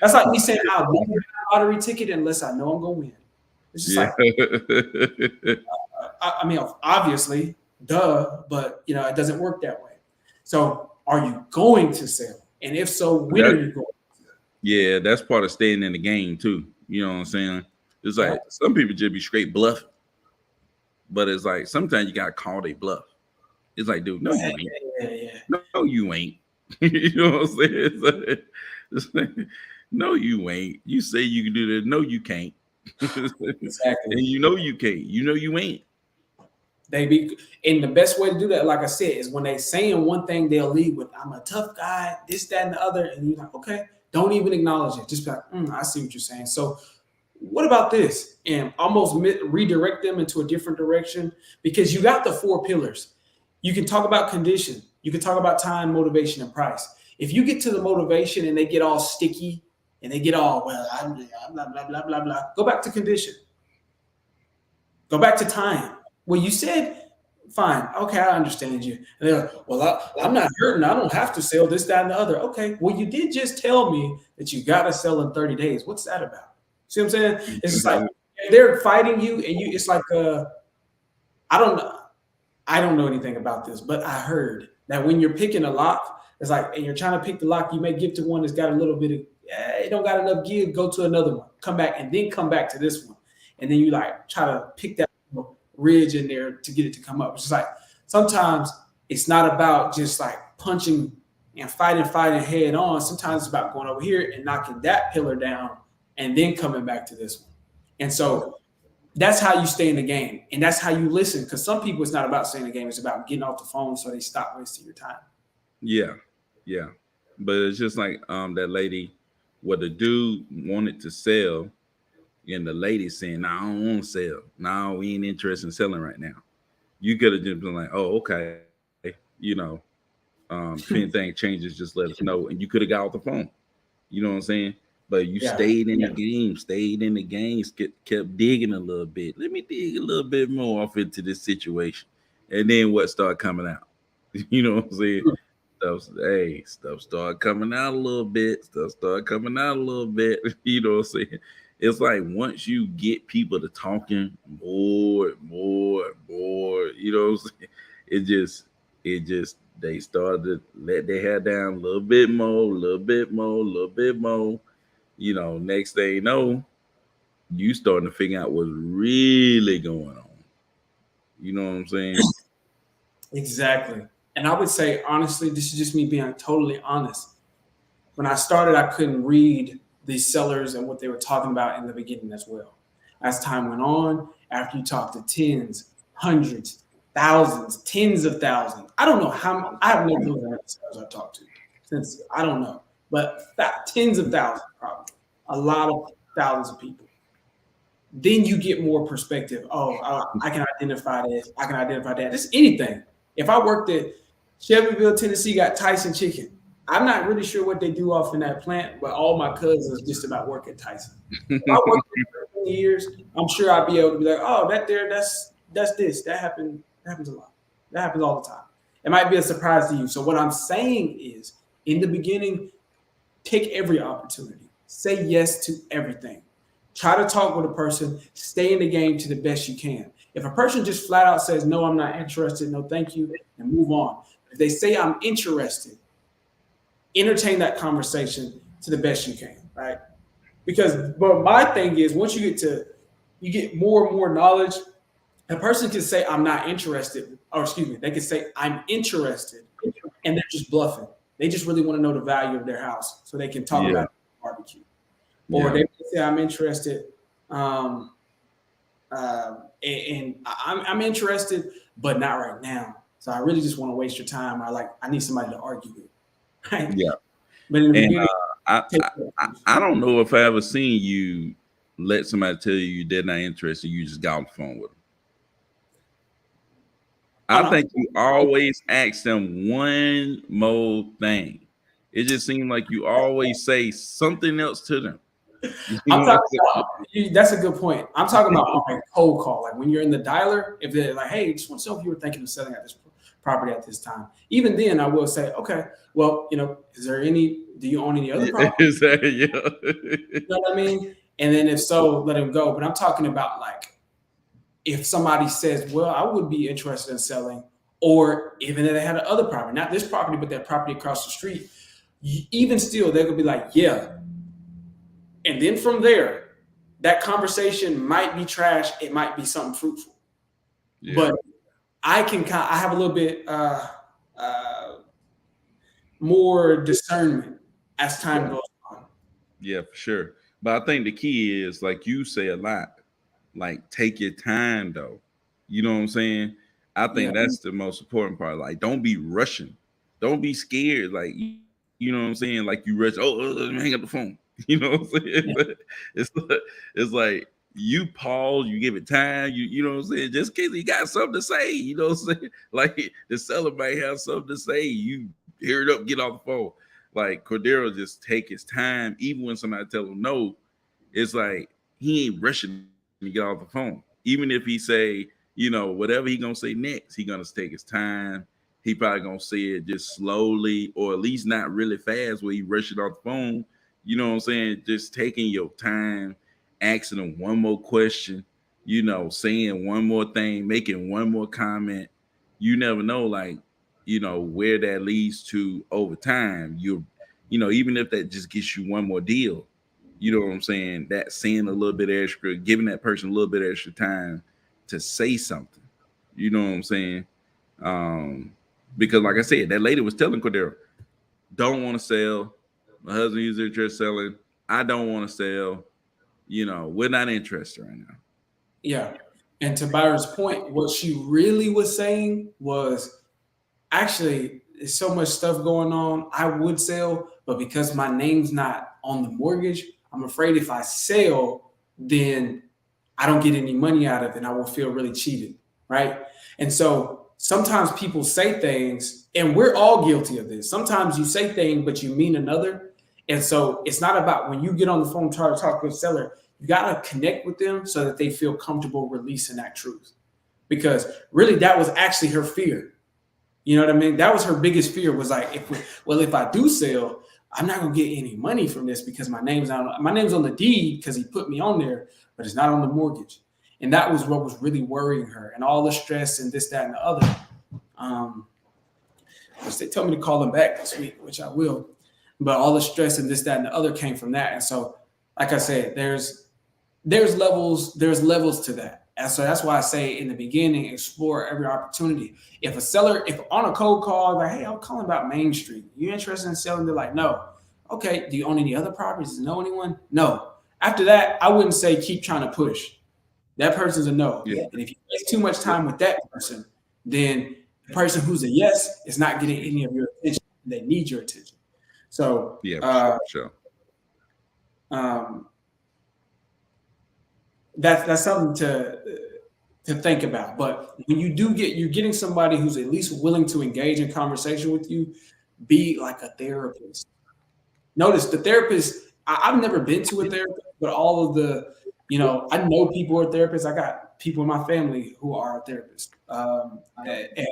That's like me saying I'll never get a lottery ticket unless I know I'm going to win. It's just like, I mean, obviously, duh, but it doesn't work that way. So, are you going to sell? And if so, when are you going? Yeah, that's part of staying in the game too. You know what I'm saying? It's like some people just be straight bluffing, but it's like sometimes you gotta call they bluff. It's like, dude, no, you ain't. No, you ain't. You know what I'm saying? It's like, no, you ain't. You say you can do this. No, you can't. Exactly. And you can't. You ain't. And the best way to do that, like I said, is when they saying one thing, they'll lead with, I'm a tough guy, this, that, and the other. And you're like, okay, don't even acknowledge it. Just be like, I see what you're saying. So what about this? And almost redirect them into a different direction, because you got the 4 pillars. You can talk about condition. You can talk about time, motivation, and price. If you get to the motivation and they get all sticky and they get all, I'm blah, blah, blah, blah, blah, go back to condition. Go back to time. Well, you said, fine, okay, I understand you. And they're like, well, I'm not hurting. I don't have to sell this, that, and the other. Okay, well, you did just tell me that you got to sell in 30 days. What's that about? See what I'm saying? It's just like they're fighting you, and it's like, I don't know anything about this, but I heard that when you're picking a lock, it's like, and you're trying to pick the lock, you may give to one that's got a little bit of, it don't got enough give, go to another one, come back, and then come back to this one. And then you like try to pick that ridge in there to get it to come up. It's just like, sometimes it's not about just like punching and fighting head on. Sometimes it's about going over here and knocking that pillar down and then coming back to this one. And so that's how you stay in the game. And that's how you listen. Because some people, it's not about staying in the game. It's about getting off the phone so they stop wasting your time. Yeah, yeah. But it's just like that lady, what the dude wanted to sell, and the lady saying, "No, I don't want to sell. No, we ain't interested in selling right now." You could have just been like, "Oh, okay," if anything changes, just let us know, and you could have got off the phone. You know what I'm saying? But you Yeah. stayed in the game, kept digging a little bit. Let me dig a little bit more off into this situation, and then what started coming out? You know what I'm saying? Stuff started coming out a little bit. Stuff started coming out a little bit. You know what I'm saying? It's like once you get people to talking more and more and more, you know what I'm saying? It just they started to let their hair down a little bit more, a little bit more, a little bit more. Next thing you know, you starting to figure out what's really going on. You know what I'm saying? Exactly. And I would say, honestly, this is just me being totally honest. When I started, I couldn't read these sellers and what they were talking about in the beginning as well. As time went on, after you talk to tens, hundreds, thousands, tens of thousands, I don't know how, I have no clue how many sellers I've talked to since I don't know, but tens of thousands, probably a lot of thousands of people. Then you get more perspective. Oh, I can identify this. I can identify that. Just anything. If I worked at Shelbyville, Tennessee, got Tyson Chicken. I'm not really sure what they do off in that plant, but all my cousins just about work at Tyson. If I worked there for 20 years, I'm sure I'd be able to be like, oh, that there, that's this. That happened. That happens a lot. That happens all the time. It might be a surprise to you. So what I'm saying is, in the beginning, take every opportunity. Say yes to everything. Try to talk with a person. Stay in the game to the best you can. If a person just flat out says, no, I'm not interested, no, thank you, and move on. If they say, I'm interested, entertain that conversation to the best you can, right? Because, but my thing is, once you get more and more knowledge, a person can say, I'm not interested, or excuse me, they can say, I'm interested, and they're just bluffing. They just really want to know the value of their house so they can talk Yeah, about barbecue. Or yeah, they say, I'm interested, um, and I'm interested, but not right now. So I really just want to waste your time. I need somebody to argue with, right? yeah. But in the And beginning, I, take I I don't know if I ever seen you let somebody tell you they're not interested. You just got on the phone with them. oh I no, think you always ask them one more thing. It just seems like you always say something else to them. I'm You know what talking I'm about. That's a good point. I'm talking about on a cold call, like when you're in the dialer. If they're like, "Hey, just want to know if you were thinking of selling at this property at this time." Even then, I will say, "Okay, well, is there any? Do you own any other saying? property?" Yeah. You know what I mean? And then if so, let him go. But I'm talking about like if somebody says, "Well, I would be interested in selling," or even if they had another property, not this property, but that property across the street, even still, they could be like, "Yeah." And then from there, that conversation might be trash. It might be something fruitful, Yeah. but I have a little bit uh, more discernment as time Yeah. goes on. Yeah, for sure. But I think the key is like you say a lot, like take your time though. You know what I'm saying? I Yeah, think that's the most important part. Like, don't be rushing. Don't be scared. Like, you know what I'm saying? Like you rush. Oh, let me hang up the phone. You know what I'm saying? yeah, It's like you pause. You give it time. You know what I'm saying? Just in case he got something to say. You know what I'm saying? Like the seller might have something to say. You hear it up. Get off the phone. Like Cordero just take his time, even when somebody tell him no. It's like he ain't rushing to get off the phone. Even if he say, whatever he gonna say next, he gonna take his time. He probably gonna say it just slowly, or at least not really fast, where he rushing off the phone. You know what I'm saying? Just taking your time, asking him one more question. Saying one more thing, making one more comment. You never know, like where that leads to over time. Even if that just gets you one more deal, you know what I'm saying? That saying a little bit extra, giving that person a little bit extra time to say something. You know what I'm saying? Um, because like I said, that lady was telling Cordero, don't want to sell. My husband is interested in selling. I don't want to sell. We're not interested right now. yeah. And to Byron's point, what she really was saying was actually there's so much stuff going on. I would sell, but because my name's not on the mortgage, I'm afraid if I sell, then I don't get any money out of it and I will feel really cheated. Right. And so sometimes people say things, and we're all guilty of this. Sometimes you say things, but you mean another. And so it's not about when you get on the phone trying to talk to a seller, you got to connect with them so that they feel comfortable releasing that truth. Because really, that was actually her fear. You know what I mean? That was her biggest fear was like, if I do sell, I'm not gonna get any money from this because my name's on the deed because he put me on there, but it's not on the mortgage. And that was what was really worrying her, and all the stress and this, that, and the other. Which they told me to call them back this week, which I will. But all the stress and this, that, and the other came from that. And so, like I said, there's levels to that. And so that's why I say in the beginning, explore every opportunity. If on a cold call, like, hey, I'm calling about Main Street. You interested in selling? They're like, no. Okay. Do you own any other properties? Do you know anyone? No. After that, I wouldn't say keep trying to push. That person's a no. Yeah. And if you waste too much time with that person, then the person who's a yes is not getting any of your attention. They need your attention. So yeah, sure. That's something to think about. But when you're getting somebody who's at least willing to engage in conversation with you, be like a therapist. Notice the therapist, I've never been to a therapist, but all of the, I know people who are therapists. I got people in my family who are therapists. And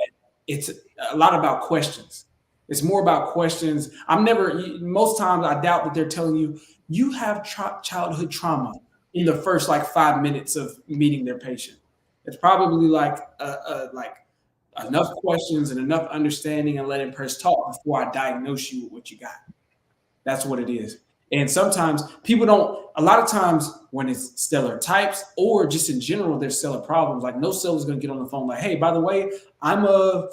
it's a lot about questions. It's more about questions. Most times I doubt that they're telling you have childhood trauma in the first like 5 minutes of meeting their patient. It's probably like enough questions and enough understanding and letting person talk before I diagnose you with what you got. That's what it is. And sometimes a lot of times when it's stellar types or just in general, there's seller problems. Like no seller's going to get on the phone like, hey, by the way, I'm a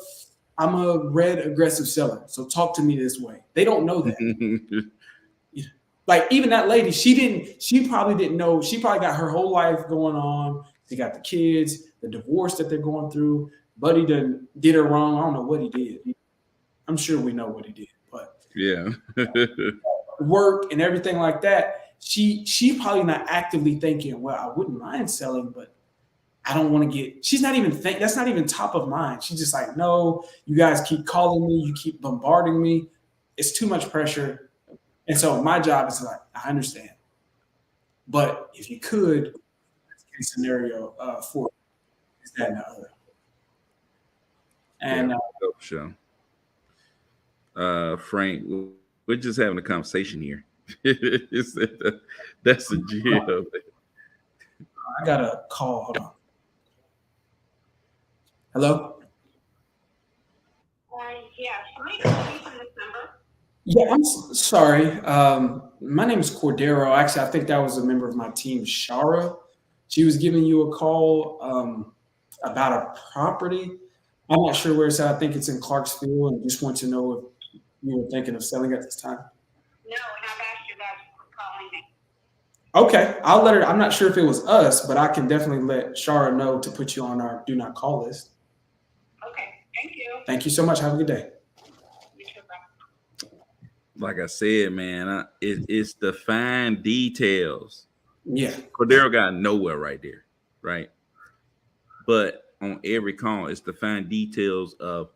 red aggressive seller. So talk to me this way. They don't know that. Like even that lady, she probably didn't know. She probably got her whole life going on. She got the kids, the divorce that they're going through. Buddy did her wrong. I don't know what he did. I'm sure we know what he did, but yeah. Work and everything like that. She probably not actively thinking, well, I wouldn't mind selling, but I don't want to get, she's not even that's not even top of mind. She's just like, no, you guys keep calling me. You keep bombarding me. It's too much pressure. And so my job is like, I understand. But if you could, case scenario for is that and the other. And sure. Frank, we're just having a conversation here. That's a gem. I got a call. Hold on. Hello? Yeah, I'm sorry. My name is Cordero. Actually, I think that was a member of my team, Shara. She was giving you a call about a property. I'm not sure where it's at. I think it's in Clarksville, and just want to know if you were thinking of selling at this time. No, and I've asked you guys for calling me. Okay, I'll let her. I'm not sure if it was us, but I can definitely let Shara know to put you on our do not call list. Okay, thank you. Thank you so much. Have a good day. Like I said, man, it's the fine details. Yeah. Cordero got nowhere right there, right? But on every call, it's the fine details of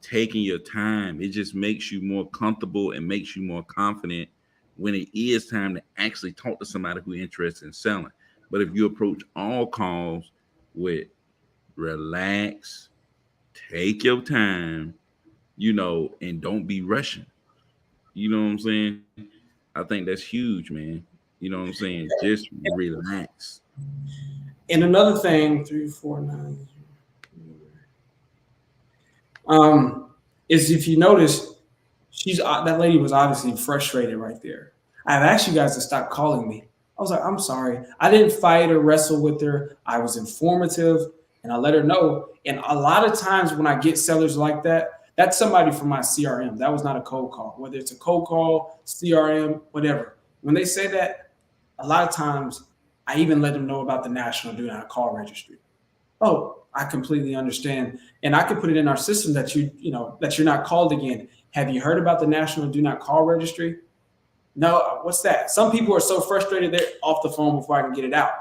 taking your time. It just makes you more comfortable and makes you more confident when it is time to actually talk to somebody who's interested in selling. But if you approach all calls with relax, take your time, and don't be rushing. You know what I'm saying? I think that's huge, man. You know what I'm saying? Just relax. And another thing, 349. Is if you notice, that lady was obviously frustrated right there. I've asked you guys to stop calling me. I was like, I'm sorry. I didn't fight or wrestle with her. I was informative and I let her know. And a lot of times when I get sellers like that, that's somebody from my CRM. That was not a cold call, whether it's a cold call, CRM, whatever. When they say that, a lot of times I even let them know about the National Do Not Call Registry. Oh, I completely understand. And I could put it in our system that that you're not called again. Have you heard about the National Do Not Call Registry? No, what's that? Some people are so frustrated they're off the phone before I can get it out.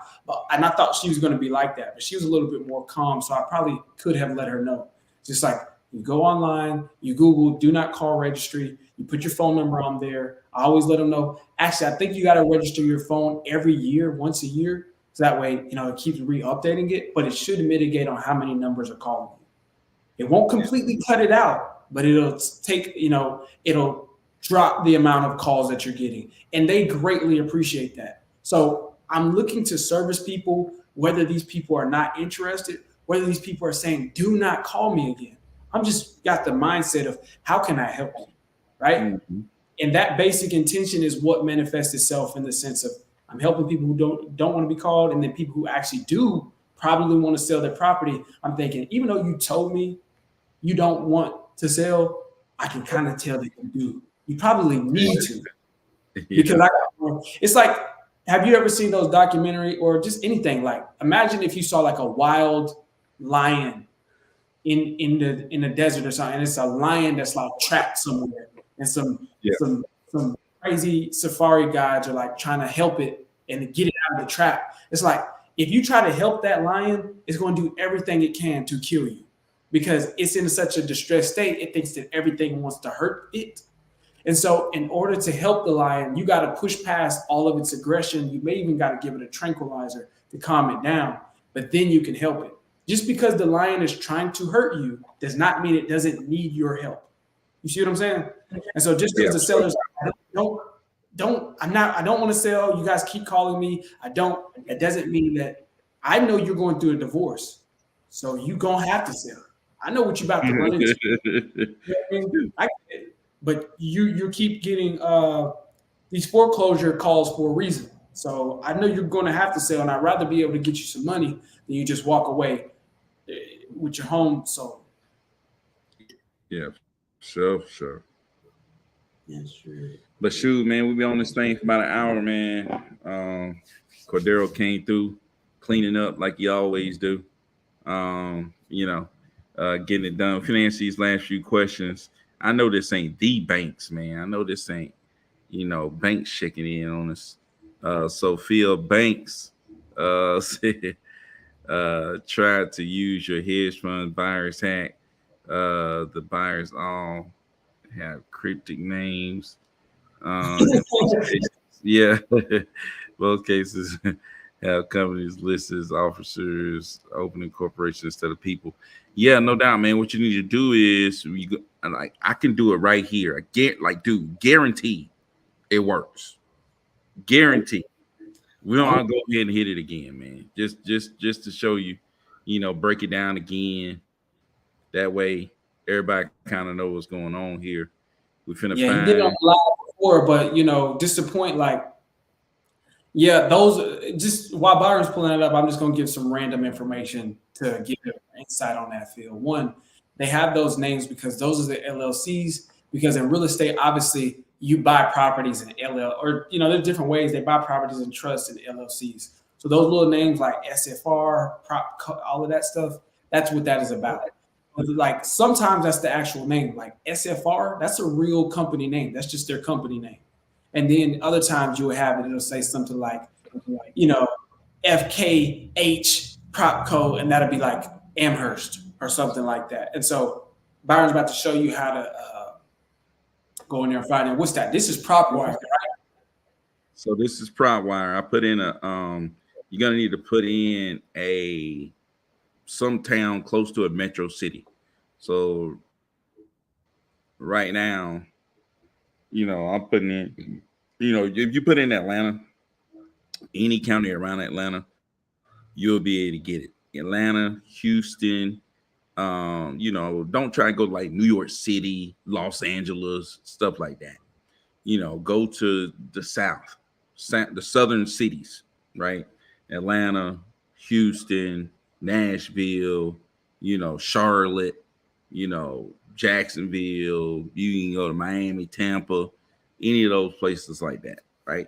And I thought she was going to be like that, but she was a little bit more calm. So I probably could have let her know. Just like you go online, you Google Do Not Call Registry, you put your phone number on there. I always let them know. Actually, I think you got to register your phone every year, once a year. So that way, it keeps re-updating it, but it should mitigate on how many numbers are calling you. It won't completely cut it out, but it'll it'll drop the amount of calls that you're getting. And they greatly appreciate that. So I'm looking to service people, whether these people are not interested, whether these people are saying, do not call me again. I'm just got the mindset of how can I help you? Right. Mm-hmm. And that basic intention is what manifests itself in the sense of I'm helping people who don't want to be called. And then people who actually do probably want to sell their property. I'm thinking, even though you told me you don't want to sell, I can kind of tell that you do. You probably need to. Because it's like, have you ever seen those documentary or just anything? Like, imagine if you saw like a wild lion in the desert or something, and it's a lion that's like trapped somewhere, and some crazy safari guides are like trying to help it and get it out of the trap. It's like if you try to help that lion, it's going to do everything it can to kill you because it's in such a distressed state. It thinks that everything wants to hurt it. And so in order to help the lion, you got to push past all of its aggression. You may even got to give it a tranquilizer to calm it down, but then you can help it. Just because the lion is trying to hurt you does not mean it doesn't need your help. You see what I'm saying? And so just because the sellers I don't want to sell, you guys keep calling me. It doesn't mean that I know you're going through a divorce. So you're going to have to sell. I know what you're about to run into. I get it. But you keep getting these foreclosure calls for a reason. So I know you're going to have to sell, and I'd rather be able to get you some money than you just walk away with your home sold. Yeah, sure. Yes, sure. But shoot, man, we be on this thing for about an hour, man. Cordero came through, cleaning up like he always do. Getting it done. Finance these last few questions. I know this ain't the banks, man. I know this ain't, banks shaking in on us. Sophia Banks said, tried to use your hedge fund virus hack. The buyers all have cryptic names. Yeah, both cases have companies listed as officers, opening corporations instead of people. Yeah, no doubt, man. What you need to do is I can do it right here. Guarantee it works. Guarantee. We don't want to go ahead and hit it again, man. Just to show you, break it down again. That way, everybody kind of know what's going on here. We finna Yeah, find. he did it on live before, but just to point, those just while Byron's pulling it up, I'm just gonna give some random information to give you insight on that field. One, they have those names because those are the LLCs. Because in real estate, obviously, you buy properties in there's different ways they buy properties in trust in LLCs. So those little names like SFR, all of that stuff, that's what that is about. But like sometimes that's the actual name, like SFR, that's a real company name. That's just their company name. And then other times you will have it'll say something like, FKH Propco, and that'll be like Amherst or something like that. And so Byron's about to show you how to go in there and find it. What's that? This is PropWire, right? So this is PropWire. I put in you're gonna need to put in some town close to a metro city. So right now, I'm putting in, if you put in Atlanta, any county around Atlanta, you'll be able to get it. Atlanta, Houston, don't try to go to like New York City, Los Angeles, stuff like that. Go to the South, the southern cities, right? Atlanta, Houston, Nashville, Charlotte, Jacksonville. You can go to Miami, Tampa, any of those places like that, right?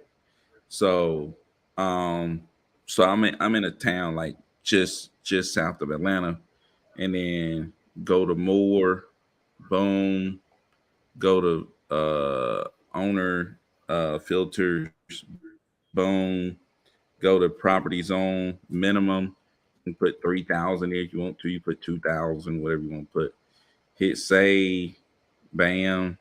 So I'm in a town like just south of Atlanta. and then go to more, boom, go to owner filters, boom, go to property zone minimum. You can put 3,000 there if you want to. You put 2,000, whatever you want to put. Hit save, bam.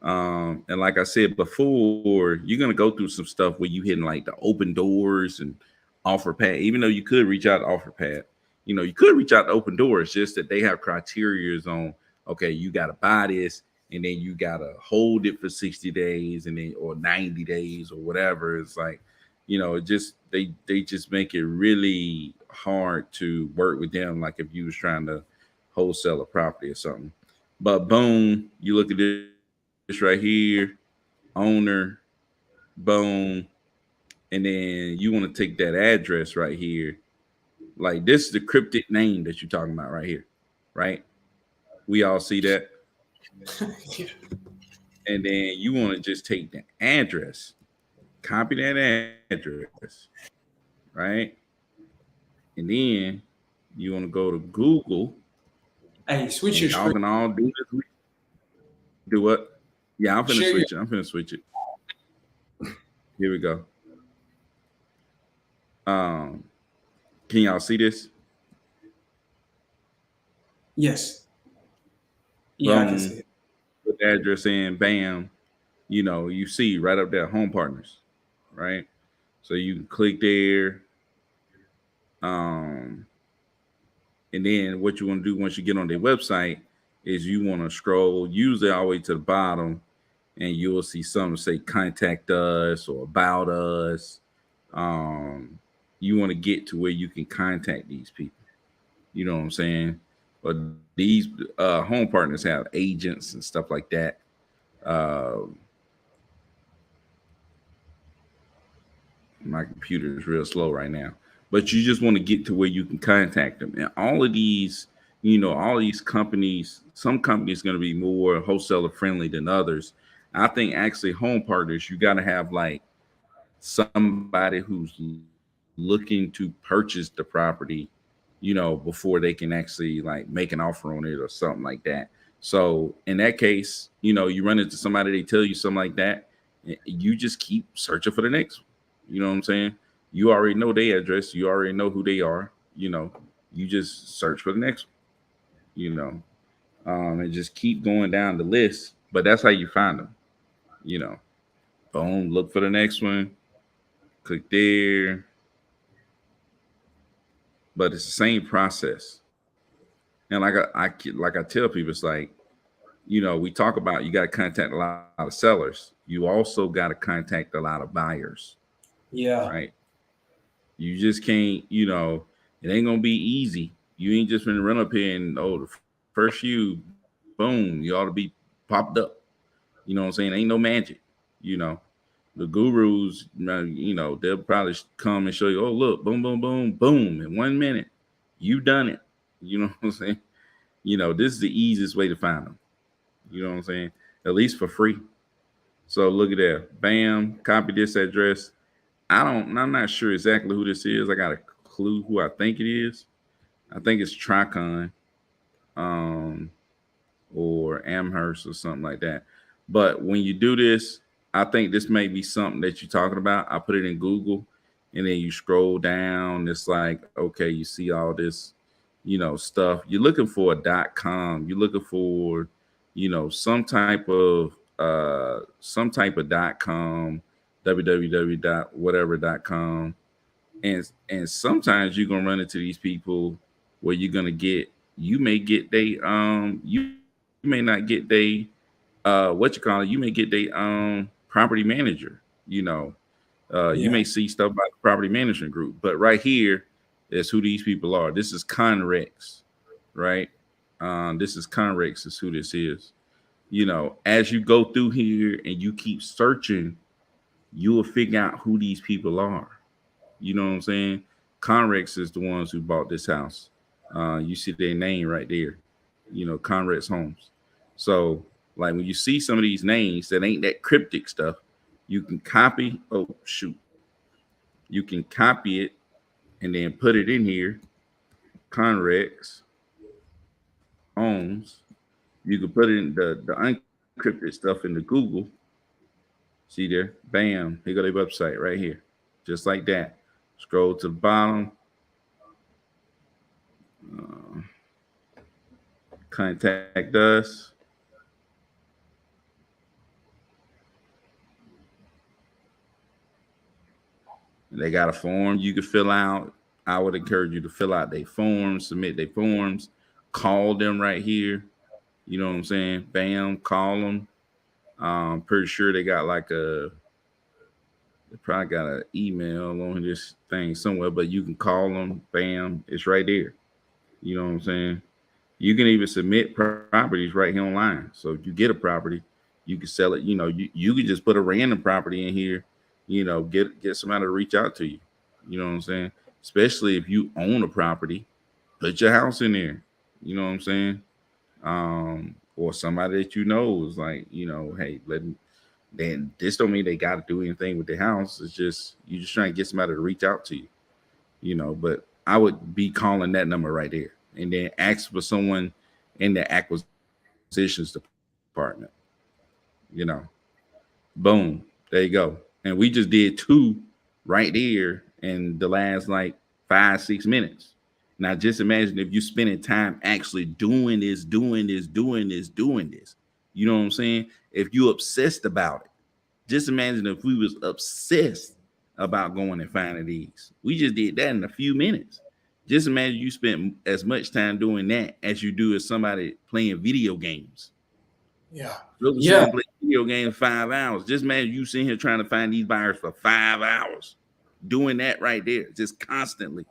And like I said before, you're gonna go through some stuff where you hitting like the open doors and offer pad. Even though you could reach out to offer pad, you could reach out to open doors. Just that they have criterias on. Okay, you gotta buy this, and then you gotta hold it for 60 days, and then or 90 days or whatever. It's like, it just they just make it really hard to work with them. Like if you was trying to wholesale a property or something. But boom, you look at this right here, owner, boom, and then you want to take that address right here. Like this is the cryptic name that you're talking about right here, right? We all see that. Yeah. And then you want to just take the address, copy that address, right? And then you want to go to Google, Hey, switch and your y'all screen. can all do this. Do what? Yeah, I'm finna Share your. switch it. I'm finna switch it. Here we go. Um, can y'all see this? Yes. Yeah, I can see Boom. it. Put the address in, bam. You see right up there, home partners, right? So you can click there. Um, and then what you want to do once you get on their website is you want to scroll usually all the way to the bottom, and you'll see something say contact us or about us. Um, you want to get to where you can contact these people. You know what I'm saying? But these home partners have agents and stuff like that. Uh, my computer is real slow right now, but you just want to get to where you can contact them. And all of these, all of these companies, some companies going to be more wholesaler friendly than others. I think actually home partners, you got to have like somebody who's looking to purchase the property, before they can actually like make an offer on it or something like that. So in that case, you run into somebody, they tell you something like that, you just keep searching for the next one. You know what I'm saying? You already know their address, you already know who they are, you just search for the next one, you know, and just keep going down the list. But that's how you find them, you know. Boom, look for the next one, click there, but it's the same process. And like I tell people, it's like, we talk about you got to contact a lot of sellers. You also got to contact a lot of buyers, Yeah. right? You just can't, it ain't gonna be easy. You ain't just gonna run up here and the first few, boom, you ought to be popped up. You know what I'm saying? Ain't no magic. You know, the gurus, they'll probably come and show you, oh look, boom, boom, boom, boom, in 1 minute, you done it. You know what I'm saying? This is the easiest way to find them. You know what I'm saying? At least for free. So look at that. Bam, copy this address. I'm not sure exactly who this is. I got a clue who I think it is. I think it's Tricon, um, or Amherst or something like that. But when you do this, I think this may be something that you're talking about. I put it in Google, and then you scroll down. It's like, okay, you see all this, stuff. You're looking for a .com. You're looking for, some type of .com, www dot whatever .com, and sometimes you're gonna run into these people where you may get you may not get what you call it, you may get property manager, you may Yeah. see stuff about the property management group, but right here is who these people are. This is Conrex, right? This is Conrex is who this is. As you go through here and you keep searching, you will figure out who these people are. You know what I'm saying? Conrex is the ones who bought this house. You see their name right there. Conrex Homes. So, like when you see some of these names that ain't that cryptic stuff, you can copy. Oh shoot! You can copy it and then put it in here, Conrex owns. You can put in the unencrypted stuff into Google. See there? Bam. Here go their website right here. Just like that. Scroll to the bottom. Uh, Contact us. They got a form you can fill out. I would encourage you to fill out their forms, submit their forms, call them right here. You know what I'm saying? Bam, call them. Pretty sure they got like they probably got an email on this thing somewhere, but you can call them. Bam, it's right there. You know what I'm saying? You can even submit properties right here online. So if you get a property, you can sell it. You can just put a random property in here. Get somebody to reach out to you. You know what I'm saying? Especially if you own a property, put your house in there. You know what I'm saying? Or somebody that you know is like, hey, then this don't mean they got to do anything with the house. It's just you just trying to get somebody to reach out to you. But I would be calling that number right there, and then ask for someone in the acquisitions department. Boom, there you go. And we just did two right there in the last like 5-6 minutes. Now just imagine if you spending time actually doing this. You know what I'm saying? If you obsessed about it, just imagine if we was obsessed about going and finding these. We just did that in a few minutes. Just imagine you spent as much time doing that as you do as somebody playing video games. Yeah. Really Yeah. play video games 5 hours. Just imagine you sitting here trying to find these buyers for 5 hours, doing that right there, just constantly.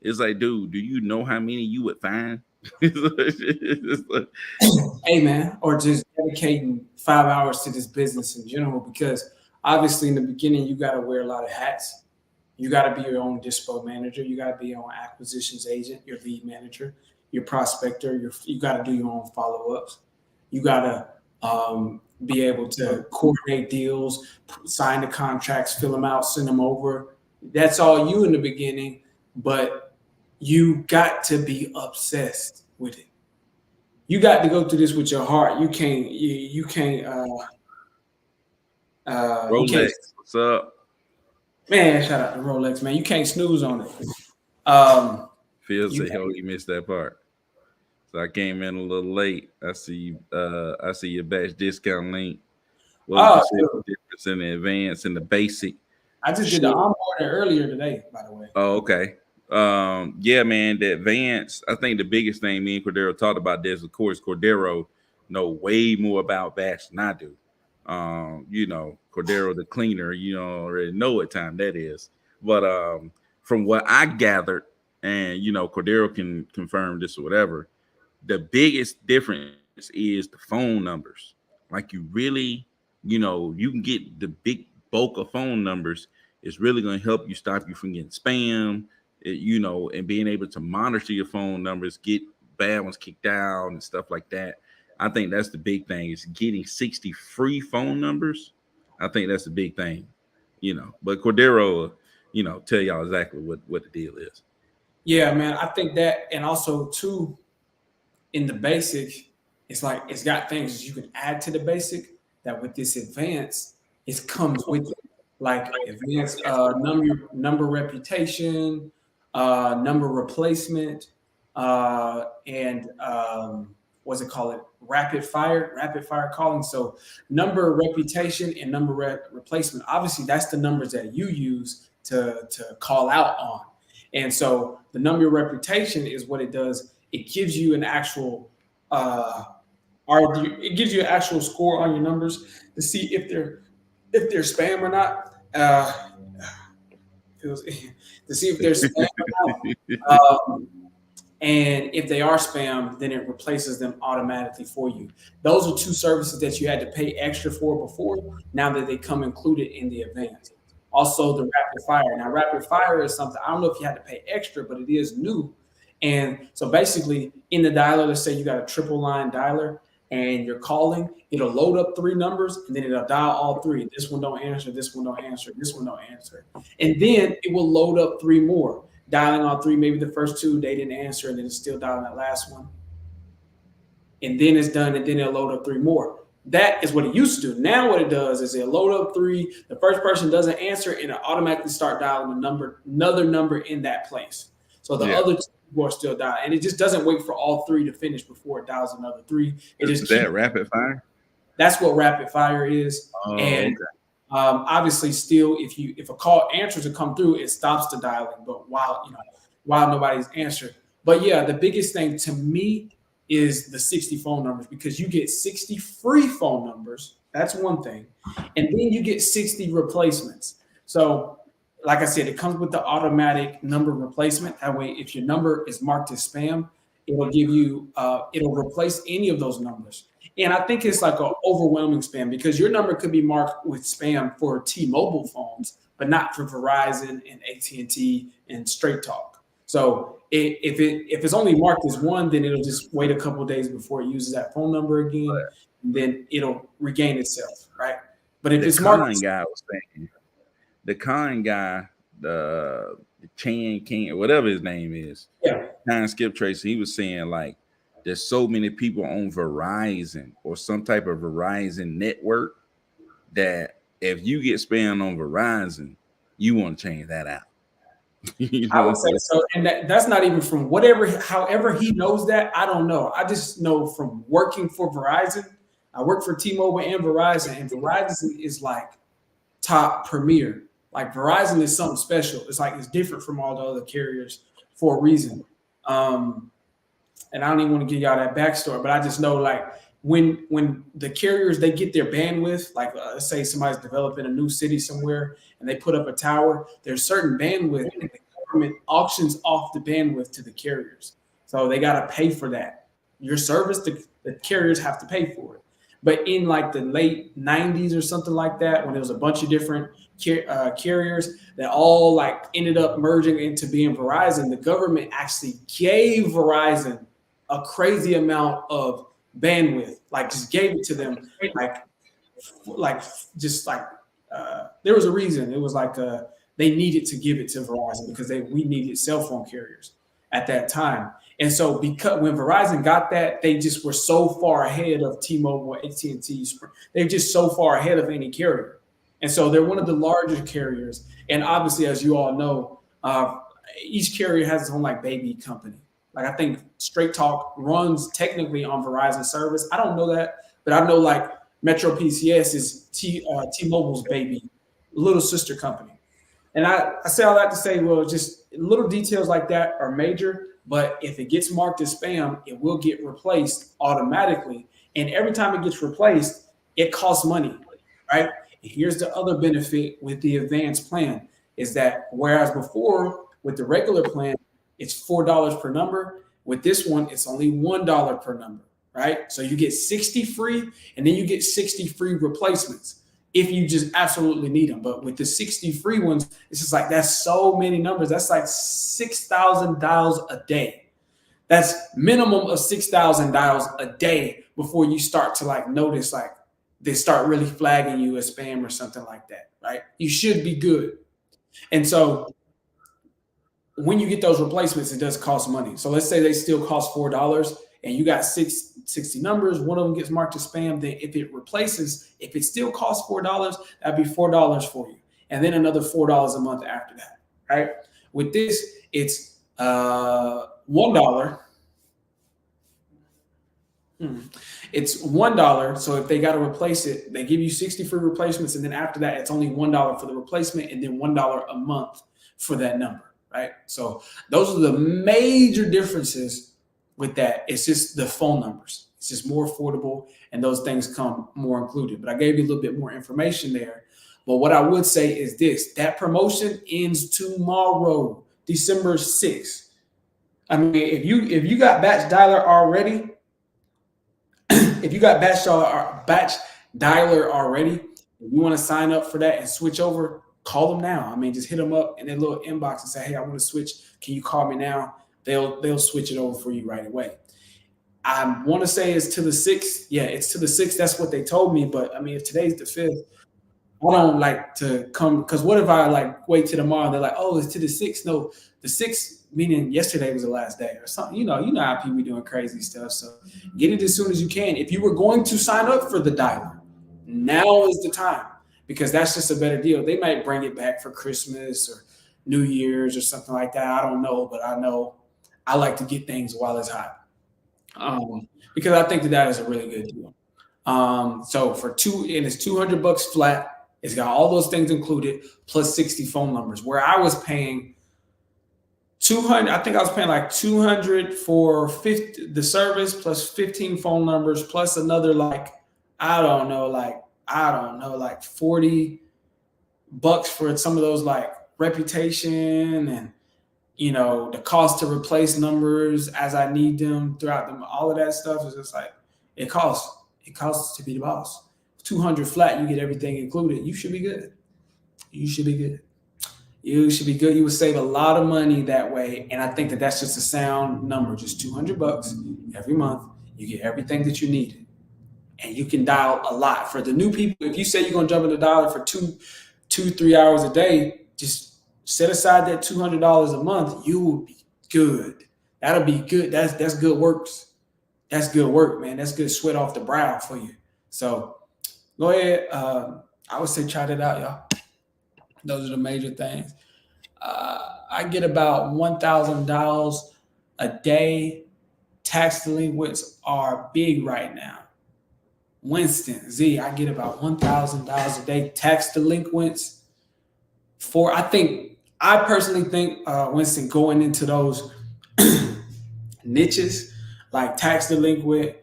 It's like, dude, do you know how many you would find? Hey man, or just dedicating 5 hours to this business in general, because obviously in the beginning you got to wear a lot of hats. You got to be your own dispo manager. You got to be your own acquisitions agent, your lead manager, your prospector. You got to do your own follow ups. You got to be able to coordinate deals, sign the contracts, fill them out, send them over. That's all you in the beginning, but you got to be obsessed with it. You got to go through this with your heart. You can't. You can't. You Rolex, can't. what's up? Man, shout out to Rolex, man. You can't snooze on it. Um, Phil you said, "Oh, he missed that part." So I came in a little late. I see your batch discount link. What would you say the difference in the advanced and the basic? I just did the onboarding earlier today, by the way. Oh, okay. Yeah, man, the advanced, I think the biggest thing me and Cordero talked about this, of course, Cordero know way more about batch than I do. Cordero the cleaner, already know what time that is. But from what I gathered, and Cordero can confirm this or whatever, the biggest difference is the phone numbers. Like you really, you can get the big bulk of phone numbers. It's really going to help you stop you from getting spam, and being able to monitor your phone numbers, get bad ones kicked out and stuff like that. I think that's the big thing is getting 60 free phone numbers. I think that's the big thing, but Cordero, tell y'all exactly what the deal is. Yeah, man. I think that, and also too, in the basic, it's like it's got things you can add to the basic that with this advanced, it comes with it. Like advanced number reputation, number replacement, and what's it called? Rapid fire calling. So number reputation and number replacement. Obviously, that's the numbers that you use to call out on. And so the number reputation is what it does. It gives you an actual it gives you an actual score on your numbers to see if they're spam or not. To see if they're spam or not. And if they are spam, then it replaces them automatically for you. Those are two services that you had to pay extra for before. Now that they come included in the advance. Also, the rapid fire. Now, rapid fire is something I don't know if you had to pay extra, but it is new. And so basically, in the dialer, let's say you got a triple line dialer and you're calling, it'll load up 3 numbers and then it'll dial all 3. This one don't answer, this one don't answer, this one don't answer. And then it will load up 3 more. dialing all three, maybe the first two, they didn't answer, and then it's still dialing that last one. And then it's done, and then it'll load up three more. That is what it used to do. Now what it does is it'll load up three, the first person doesn't answer, and it'll automatically start dialing another number in that place. So the other two people are still dialing. And it just doesn't wait for all three to finish before it dials another three. Is that rapid fire? That's what rapid fire is. And obviously still if a call answers to come through, it stops the dialing, but while nobody's answered. But yeah, the biggest thing to me is the 60 phone numbers, because you get 60 free phone numbers. That's one thing. And then you get 60 replacements. So like I said, it comes with the automatic number replacement. That way, if your number is marked as spam, it'll give you, it'll replace any of those numbers. And I think it's like an overwhelming spam, because your number could be marked with spam for T-Mobile phones, but not for Verizon and AT&T and Straight Talk. So if it's only marked as one, then it'll just wait a couple of days before it uses that phone number again, and then it'll regain itself, right? But if it's marked, the con guy, the Chan King, or whatever his name is, Time Skip Tracy, he was saying like there's so many people on Verizon or some type of Verizon network that if you get spammed on Verizon, you want to change that out. I would say so, and that's not even from however he knows that. I don't know. I just know from working for Verizon. I work for T-Mobile and Verizon, and Verizon is like top premier. Like Verizon is something special. It's like it's different from all the other carriers for a reason. And I don't even want to give y'all that backstory, but I just know like when the carriers, they get their bandwidth, like let's say somebody's developing a new city somewhere and they put up a tower, there's certain bandwidth and the government auctions off the bandwidth to the carriers. So they got to pay for that. Your service, the carriers have to pay for it. But in like the late 90s or something like that, when there was a bunch of different carriers that all like ended up merging into being Verizon, the government actually gave Verizon a crazy amount of bandwidth, like just gave it to them, there was a reason. It was like they needed to give it to Verizon because we needed cell phone carriers at that time. And so because when Verizon got that, they just were so far ahead of T-Mobile, AT&T. They're just so far ahead of any carrier. And so they're one of the larger carriers. And obviously, as you all know, each carrier has its own like baby company. Like I think Straight Talk runs technically on Verizon service. I don't know that, but I know like Metro PCS is T-Mobile's baby, little sister company. And I say all that to say, well, just little details like that are major. But if it gets marked as spam, it will get replaced automatically. And every time it gets replaced, it costs money, right? And here's the other benefit with the advanced plan is that whereas before with the regular plan, it's $4 per number. With this one, it's only $1 per number, right? So you get 60 free, and then you get 60 free replacements if you just absolutely need them. But with the 60 free ones, it's just like that's so many numbers. That's like 6,000 dials a day. That's minimum of 6,000 dials a day before you start to like notice like they start really flagging you as spam or something like that, right? You should be good. And so when you get those replacements, it does cost money. So let's say they still cost $4 and you got 60 numbers, one of them gets marked as spam, then if it still costs $4, that'd be $4 for you. And then another $4 a month after that, right? With this, it's $1. It's $1. So if they got to replace it, they give you 60 free replacements. And then after that, it's only $1 for the replacement and then $1 a month for that number. Right. So those are the major differences with that. It's just the phone numbers. It's just more affordable and those things come more included. But I gave you a little bit more information there. But what I would say is this, that promotion ends tomorrow, December 6th. I mean, if you got batch dialer already, if you got batch dialer already, if you want to sign up for that and switch over, call them now. I mean, just hit them up in their little inbox and say, hey, I want to switch. Can you call me now? They'll switch it over for you right away. I want to say it's to the 6th. Yeah, it's to the 6th. That's what they told me. But I mean, if today's the 5th, I don't like to come because what if I like wait till tomorrow and they're like, oh, it's to the 6th? No, the 6th meaning yesterday was the last day or something. You know how people be doing crazy stuff. So get it as soon as you can. If you were going to sign up for the dialer, now is the time because that's just a better deal. They might bring it back for Christmas or New Year's or something like that. I don't know, but I know I like to get things while it's hot because I think that is a really good deal. So for and it's $200 flat. It's got all those things included plus 60 phone numbers. Where I was paying 200, I think I was paying like 200 for 50 the service plus 15 phone numbers plus another like I don't know like $40 for some of those like reputation and the cost to replace numbers as I need them throughout them. All of that stuff is just like it costs. It costs to be the boss. 200 flat, you get everything included. You should be good. You should be good. You should be good. You would save a lot of money that way, and I think that that's just a sound number. Just $200 every month. You get everything that you need, and you can dial a lot. For the new people, if you say you're gonna jump in the dialer for 3 hours a day, just set aside that $200 a month. You will be good. That'll be good. That's good works. That's good work, man. That's good sweat off the brow for you. So go ahead. I would say try that out, y'all. Those are the major things. I get about $1,000 a day. Tax delinquents are big right now. Winston, Z, I get about $1,000 a day. Tax delinquents I personally think, Winston, going into those niches, like tax delinquent,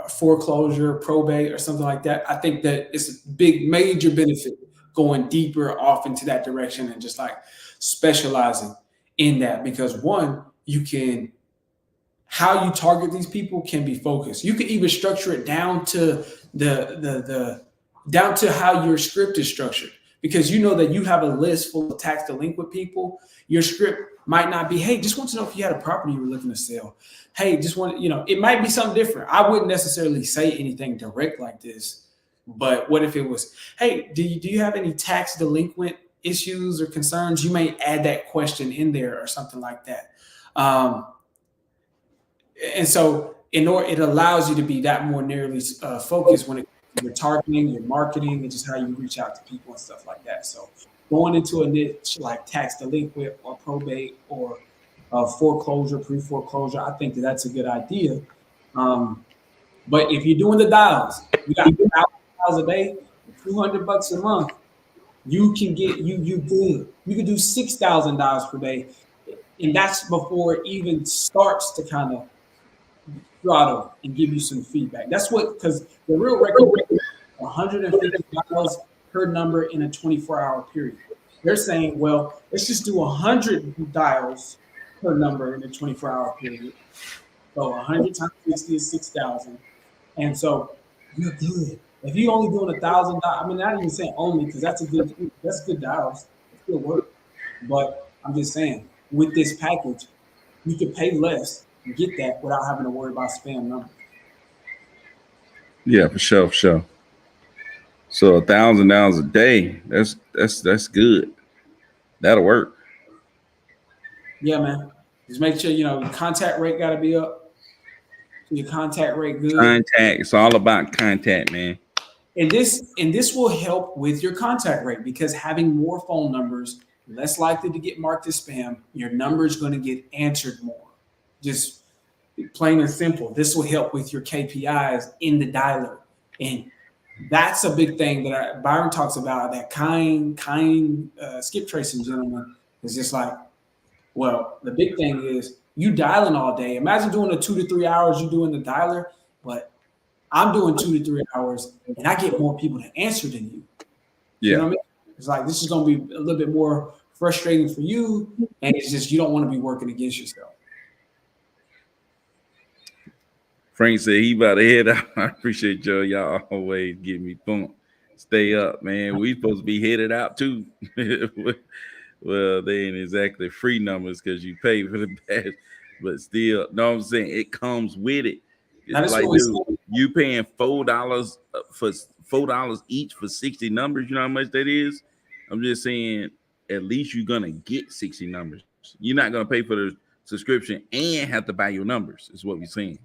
foreclosure, probate, or something like that. I think that it's a big, major benefit going deeper off into that direction and just like specializing in that because one, how you target these people can be focused. You can even structure it down to down to how your script is structured because you know that you have a list full of tax delinquent people. Your script might not be, hey, just want to know if you had a property you were looking to sell. Hey, just want, it might be something different. I wouldn't necessarily say anything direct like this, but what if it was, hey, do you have any tax delinquent issues or concerns? You may add that question in there or something like that. And so it allows you to be that more narrowly focused when it your targeting, your marketing, and just how you reach out to people and stuff like that. So going into a niche like tax delinquent or probate or foreclosure, pre-foreclosure, I think that's a good idea. But if you're doing the dials, you got $1,000 a day, $200 a month, you can get you good. You can do $6,000 per day, and that's before it even starts to kind of throttle and give you some feedback. That's because the real record is $150 per number in a 24-hour period. They're saying, well, let's just do 100 dials per number in a 24-hour period. So 100 times 60 is 6,000. And so you're good. If you're only doing $1,000, I mean, not even saying only because that's good dials. It's good work. But I'm just saying, with this package, you can pay less and get that without having to worry about spam numbers. Yeah, for sure, for sure. So $1,000 a day, that's good. That'll work. Yeah, man. Just make sure your contact rate got to be up. Your contact rate good. Contact. It's all about contact, man. And this will help with your contact rate because having more phone numbers, less likely to get marked as spam. Your number is going to get answered more. Just plain and simple. This will help with your KPIs in the dialer, and that's a big thing that Byron talks about. That kind skip tracing gentleman is just like, well, the big thing is you dialing all day. Imagine doing the 2 to 3 hours you do in the dialer, but I'm doing 2 to 3 hours, and I get more people to answer than you. Yeah, you know what I mean? It's like this is going to be a little bit more frustrating for you, and it's just you don't want to be working against yourself. Frank said he about to head out. I appreciate y'all always give me pumped. Stay up, man. We supposed to be headed out too. Well, they ain't exactly free numbers because you pay for the badge, but still, know what I'm saying? It comes with it. It's like, dude, you paying $4 $4 each for 60 numbers. You know how much that is? I'm just saying, at least you're gonna get 60 numbers. You're not gonna pay for the subscription and have to buy your numbers, is what we're saying.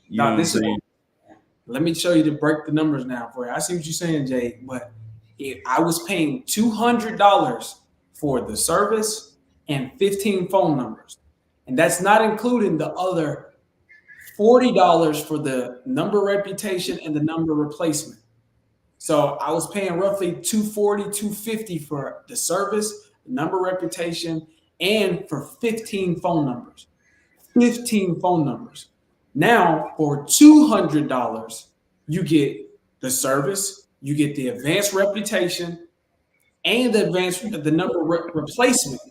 You know Now what I'm this is. saying? Let me show you to break the numbers down for you. I see what you're saying, Jay, but if I was paying $200 for the service and 15 phone numbers, and that's not including the other $40 for the number reputation and the number replacement. So I was paying roughly 240, 250 for the service, the number reputation, and for 15 phone numbers. 15 phone numbers. Now for $200, you get the service, you get the advanced reputation, and the number replacement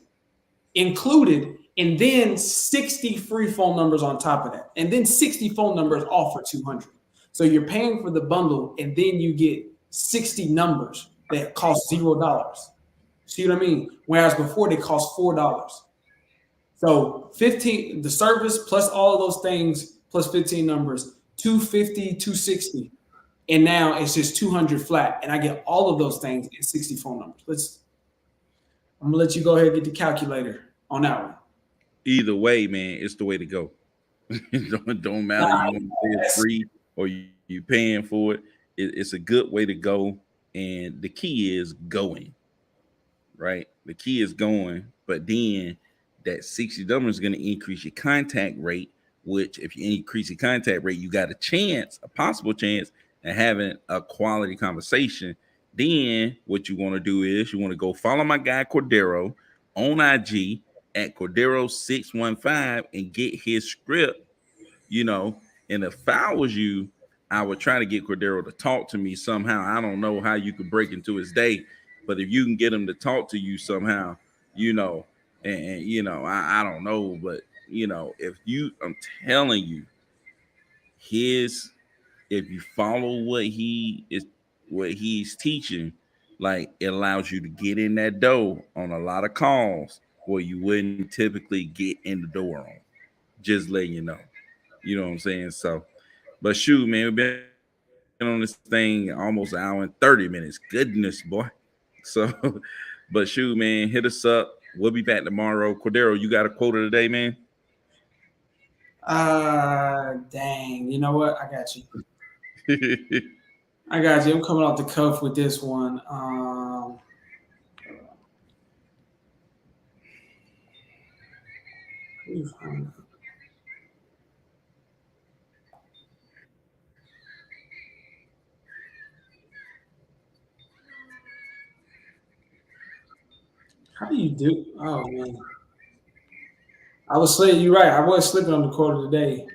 included, and then 60 free phone numbers on top of that, and then 60 phone numbers all for 200. So you're paying for the bundle, and then you get 60 numbers that cost $0. See what I mean? Whereas before they cost $4. So 15, the service plus all of those things plus 15 numbers, 250, 260. And now it's just 200 flat. And I get all of those things in 60 phone numbers. I'm gonna let you go ahead and get the calculator on that one. Either way, man, it's the way to go. Don't matter you want to say it's free or you paying for it. It's a good way to go. And the key is going, right? The key is going, but then that 60 numbers is going to increase your contact rate, which if you increase your contact rate, you got a possible chance of having a quality conversation. Then what you want to do is you want to go follow my guy Cordero on IG at Cordero615 and get his script, you know. And if I was you, I would try to get Cordero to talk to me somehow. I don't know how you could break into his day, but if you can get him to talk to you somehow, you know, and you know, I don't know, but you know, I'm telling you, if you follow what he's teaching, like it allows you to get in that door on a lot of calls where you wouldn't typically get in the door on. Just letting you know. You know what I'm saying? So, but shoot, man, we've been on this thing almost an hour and 30 minutes. Goodness, boy. So, but shoot, man, hit us up. We'll be back tomorrow. Cordero, you got a quote of the day, man? Dang. You know what? I got you. I got you. I'm coming off the cuff with this one. How do you do? Oh man, I was sleeping. You're right. I was sleeping on the quote of the day.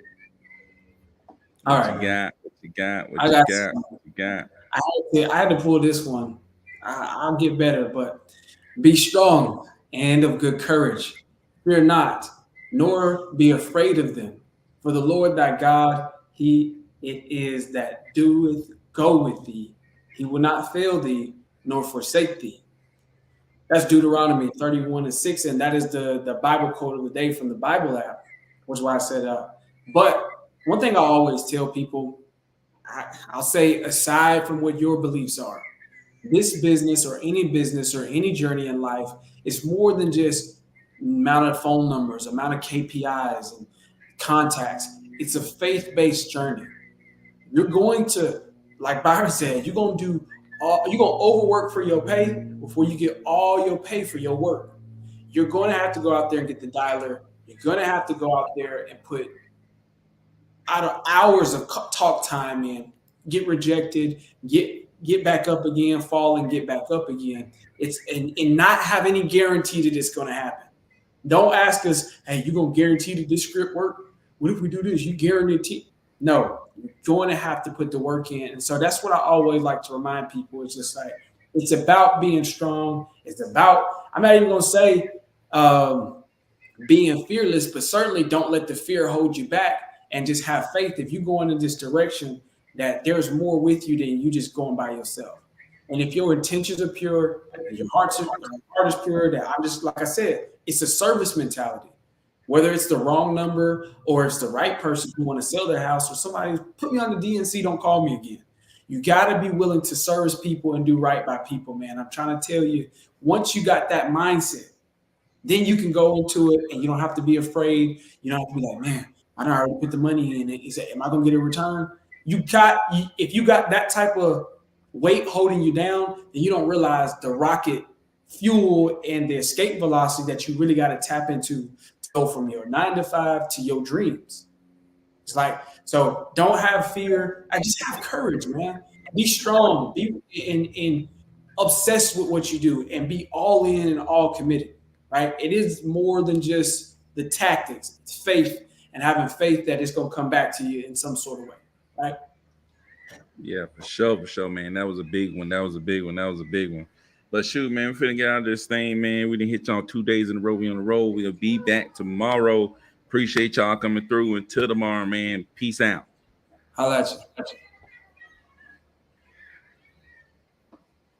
All right, What you got? I had to pull this one. I'll get better, but be strong and of good courage. Fear not, nor be afraid of them. For the Lord thy God, it is that doeth go with thee. He will not fail thee, nor forsake thee. That's Deuteronomy 31:6, and that is the Bible quote of the day from the Bible app, which is why I said but one thing I always tell people, I'll say, aside from what your beliefs are, this business or any journey in life is more than just amount of phone numbers, amount of KPIs and contacts. It's a faith-based journey. You're going to, like Byron said, you're going to overwork for your pay before you get all your pay for your work. You're going to have to go out there and get the dialer. You're going to have to go out there and put out of hours of talk time in, get rejected, get back up again, fall and get back up again. It's and not have any guarantee that it's going to happen. Don't ask us, hey, you going to guarantee that this script work? What if we do this? You guarantee? No, you're going to have to put the work in. And so that's what I always like to remind people. It's just like, it's about being strong. It's about, I'm not even going to say being fearless, but certainly don't let the fear hold you back, and just have faith. If you're going in this direction, that there's more with you than you just going by yourself. And if your intentions are pure, and your heart is pure, that I'm just, like I said, it's a service mentality. Whether it's the wrong number or it's the right person who want to sell their house, or somebody put me on the DNC, don't call me again. You got to be willing to service people and do right by people, man. I'm trying to tell you, once you got that mindset, then you can go into it and you don't have to be afraid. You don't have to be like, man, I done already put the money in it. Is it, am I gonna get a return? If you got that type of weight holding you down, then you don't realize the rocket fuel and the escape velocity that you really got to tap into to go from your 9 to 5 to your dreams. It's like, so don't have fear. I just have courage, man. Be strong. Be in obsessed with what you do and be all in and all committed. Right? It is more than just the tactics. It's faith and having faith that it's gonna come back to you in some sort of way. Right? Yeah, for sure, man. That was a big one. That was a big one. But shoot, man, we're finna get out of this thing, man. We didn't hit y'all 2 days in a row. We on the road. We'll be back tomorrow. Appreciate y'all coming through. Until tomorrow, man. Peace out. Holla at you.